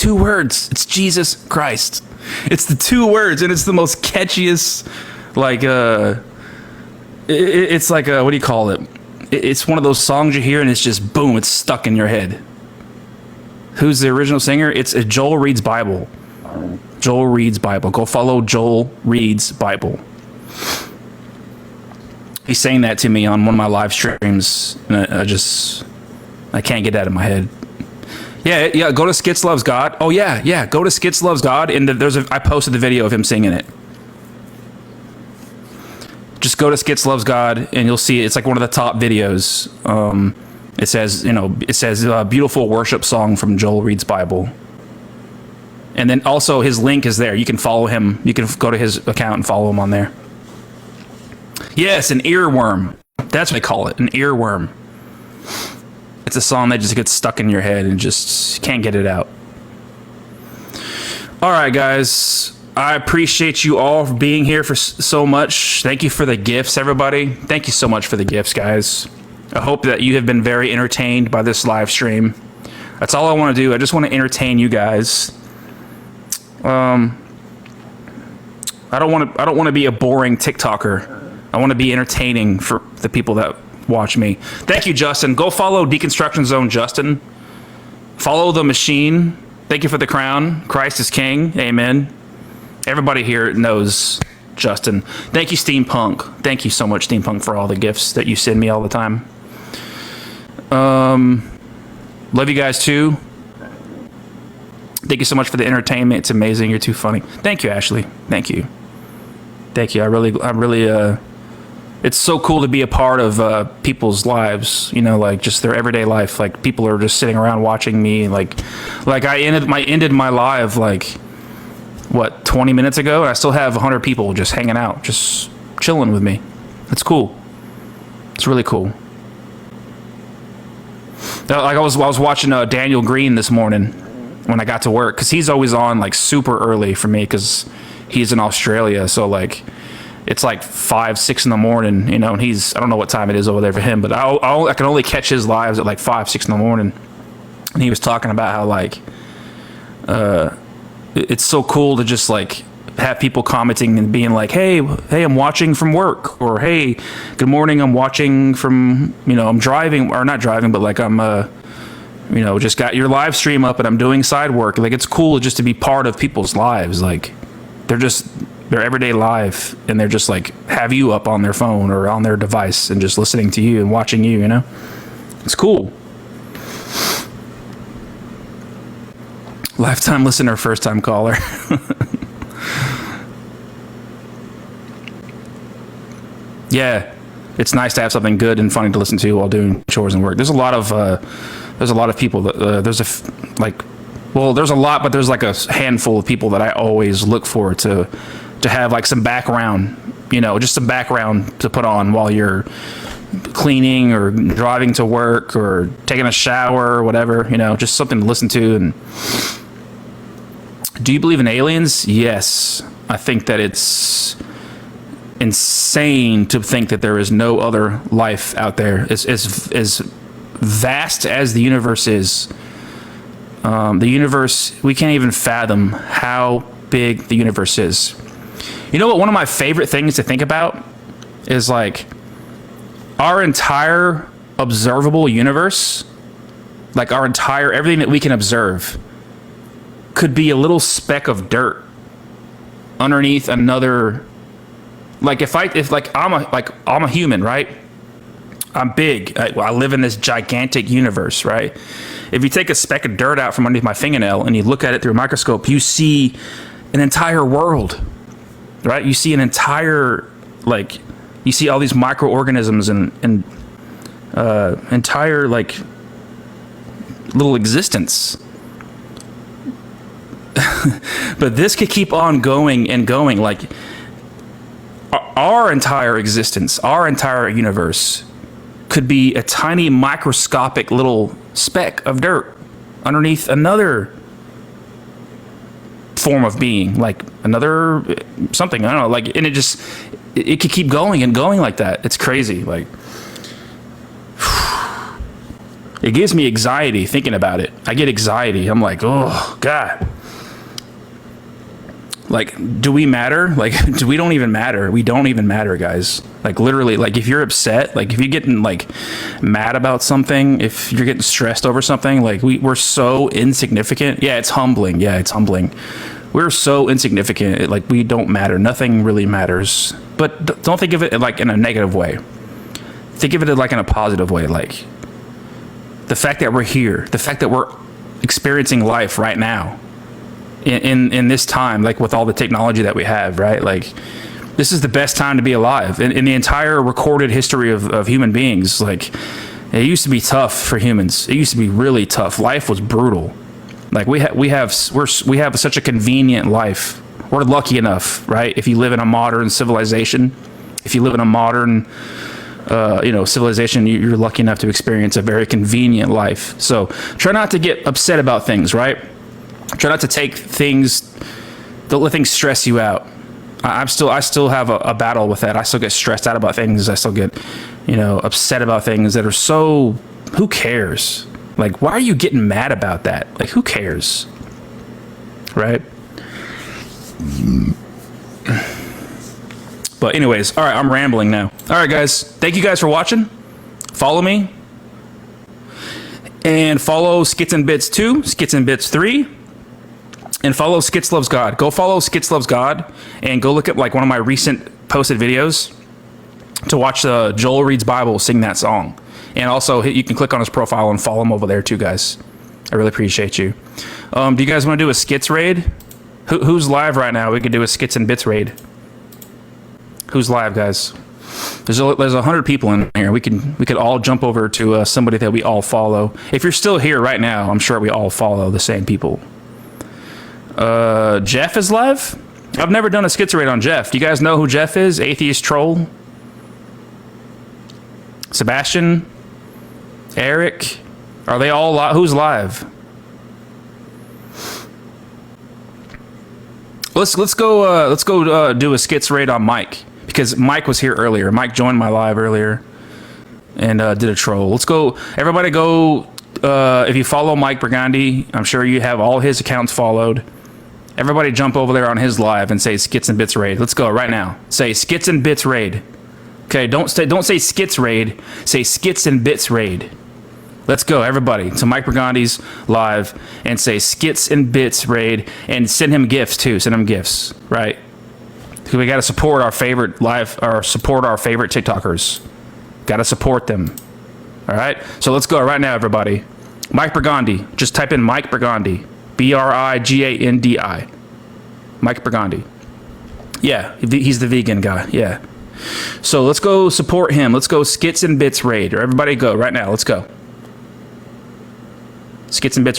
2 words. It's Jesus Christ. It's the 2 words, and it's the most catchiest, like, it's like, what do you call it? It's one of those songs you hear, and it's just, boom, it's stuck in your head. Who's the original singer? It's Joel Reed's Bible. Joel Reed's Bible. Go follow Joel Reed's Bible. He sang that to me on one of my live streams, and I can't get that in my head. Yeah, go to Skits Loves God. Oh, yeah, go to Skits Loves God, and I posted the video of him singing it. Just go to Skits Loves God, and you'll see it's like one of the top videos. It says beautiful worship song from Joel Reed's Bible. And then also his link is there. You can follow him. You can go to his account and follow him on there. Yes, an earworm. That's what they call it, an earworm. It's a song that just gets stuck in your head and just can't get it out. All right, guys. I appreciate you all for being here for so much. Thank you for the gifts, everybody. Thank you so much for the gifts, guys. I hope that you have been very entertained by this live stream. That's all I want to do. I just want to entertain you guys. I don't want to be a boring TikToker. I want to be entertaining for the people that watch me. Thank you, Justin. Go follow Deconstruction Zone Justin. Follow the machine. Thank you for the crown. Christ is King. Amen. Everybody here knows Justin. Thank you, Steampunk. Thank you so much, Steampunk, for all the gifts that you send me all the time. Love you guys too. Thank you so much for the entertainment. It's amazing. You're too funny. Thank you, Ashley. Thank you. I really it's so cool to be a part of people's lives, like just their everyday life. Like people are just sitting around watching me. Like I ended my live 20 minutes ago, and I still have 100 people just hanging out, just chilling with me. It's cool. It's really cool. Like I was watching Daniel Green this morning when I got to work, because he's always on super early for me because he's in Australia. So it's 5, 6 in the morning, and I don't know what time it is over there for him, but I can only catch his lives at 5, 6 in the morning. And he was talking about how it's so cool to just have people commenting and being like, hey, I'm watching from work, or hey, good morning, I'm watching from, I'm driving, or not driving, but I'm just got your live stream up and I'm doing side work. It's cool just to be part of people's lives. Their everyday life, and they're just have you up on their phone or on their device and just listening to you and watching you, It's cool. Lifetime listener, first time caller. Yeah, it's nice to have something good and funny to listen to while doing chores and work. There's a lot of people that there's a lot, but there's a handful of people that I always look for to have some background, just some background to put on while you're cleaning or driving to work or taking a shower or whatever, just something to listen to. And do you believe in aliens? Yes. I think that it's insane to think that there is no other life out there. As vast as the universe is, the universe, we can't even fathom how big the universe is. You know what? One of my favorite things to think about is our entire observable universe, everything that we can observe, could be a little speck of dirt underneath another. I'm a human, right? I'm big. I live in this gigantic universe, right? If you take a speck of dirt out from underneath my fingernail and you look at it through a microscope, you see an entire world, right? You see an entire, you see all these microorganisms and entire, little existence. But this could keep on going and going. Our entire existence, our entire universe could be a tiny microscopic little speck of dirt underneath another form of being, another something, I don't know, and it could keep going and going like that. It's crazy. It gives me anxiety thinking about it. I get anxiety. I'm like, oh, God. Like, do we matter? Like, we don't even matter. We don't even matter, guys. Like, literally, like, if you're upset, like, if you're getting, like, mad about something, if you're getting stressed over something, like, we're so insignificant. Yeah, it's humbling. Yeah, it's humbling. We're so insignificant. Like, we don't matter. Nothing really matters. But don't think of it, like, in a negative way. Think of it, like, in a positive way. Like, the fact that we're here, the fact that we're experiencing life right now in this time, like with all the technology that we have, right? Like, this is the best time to be alive in the entire recorded history of human beings. Like, it used to be tough for humans. It used to be really tough. Life was brutal. Like, we have such a convenient life. We're lucky enough, right? If you live in a modern civilization, if you live in a modern civilization, you're lucky enough to experience a very convenient life. So try not to get upset about things, right? Try not to take things, don't let things stress you out. I still have a battle with that. I still get stressed out about things. I still get, upset about things that are so, who cares? Like, why are you getting mad about that? Like, who cares? Right? But anyways, all right, I'm rambling now. All right, guys, thank you guys for watching. Follow me. And follow Skits and Bits 2, Skits and Bits 3. And follow Skits Loves God. Go follow Skits Loves God. And go look at, like, one of my recent posted videos to watch Joel Reads Bible sing that song. And also, you can click on his profile and follow him over there too, guys. I really appreciate you. Do you guys want to do a Skits raid? Who's live right now? We could do a Skits and Bits raid. Who's live, guys? There's 100 people in here. We could all jump over to somebody that we all follow. If you're still here right now, I'm sure we all follow the same people. Jeff is live? I've never done a Skits raid on Jeff. Do you guys know who Jeff is? Atheist Troll? Sebastian? Eric? Are they all live? Who's live? Let's go do a Skits raid on Mike, because Mike was here earlier. Mike joined my live earlier and did a troll. Let's go. Everybody go. If you follow Mike Burgundy, I'm sure you have all his accounts followed. Everybody jump over there on his live and say Skits and Bits raid. Let's go right now. Say Skits and Bits raid. Okay, don't say Skits raid. Say Skits and Bits raid. Let's go, everybody, to Mike Burgundy's live and say Skits and Bits raid, and send him gifts too. Send him gifts, right? Because we got to support our favorite support our favorite TikTokers. Got to support them. All right. So let's go right now, everybody. Mike Burgundy. Just type in Mike Burgundy. Brigandi. Mike Burgundy. Yeah, he's the vegan guy. Yeah. So let's go support him. Let's go Skits and Bits raid. Or everybody go right now. Let's go. Skits and Bits.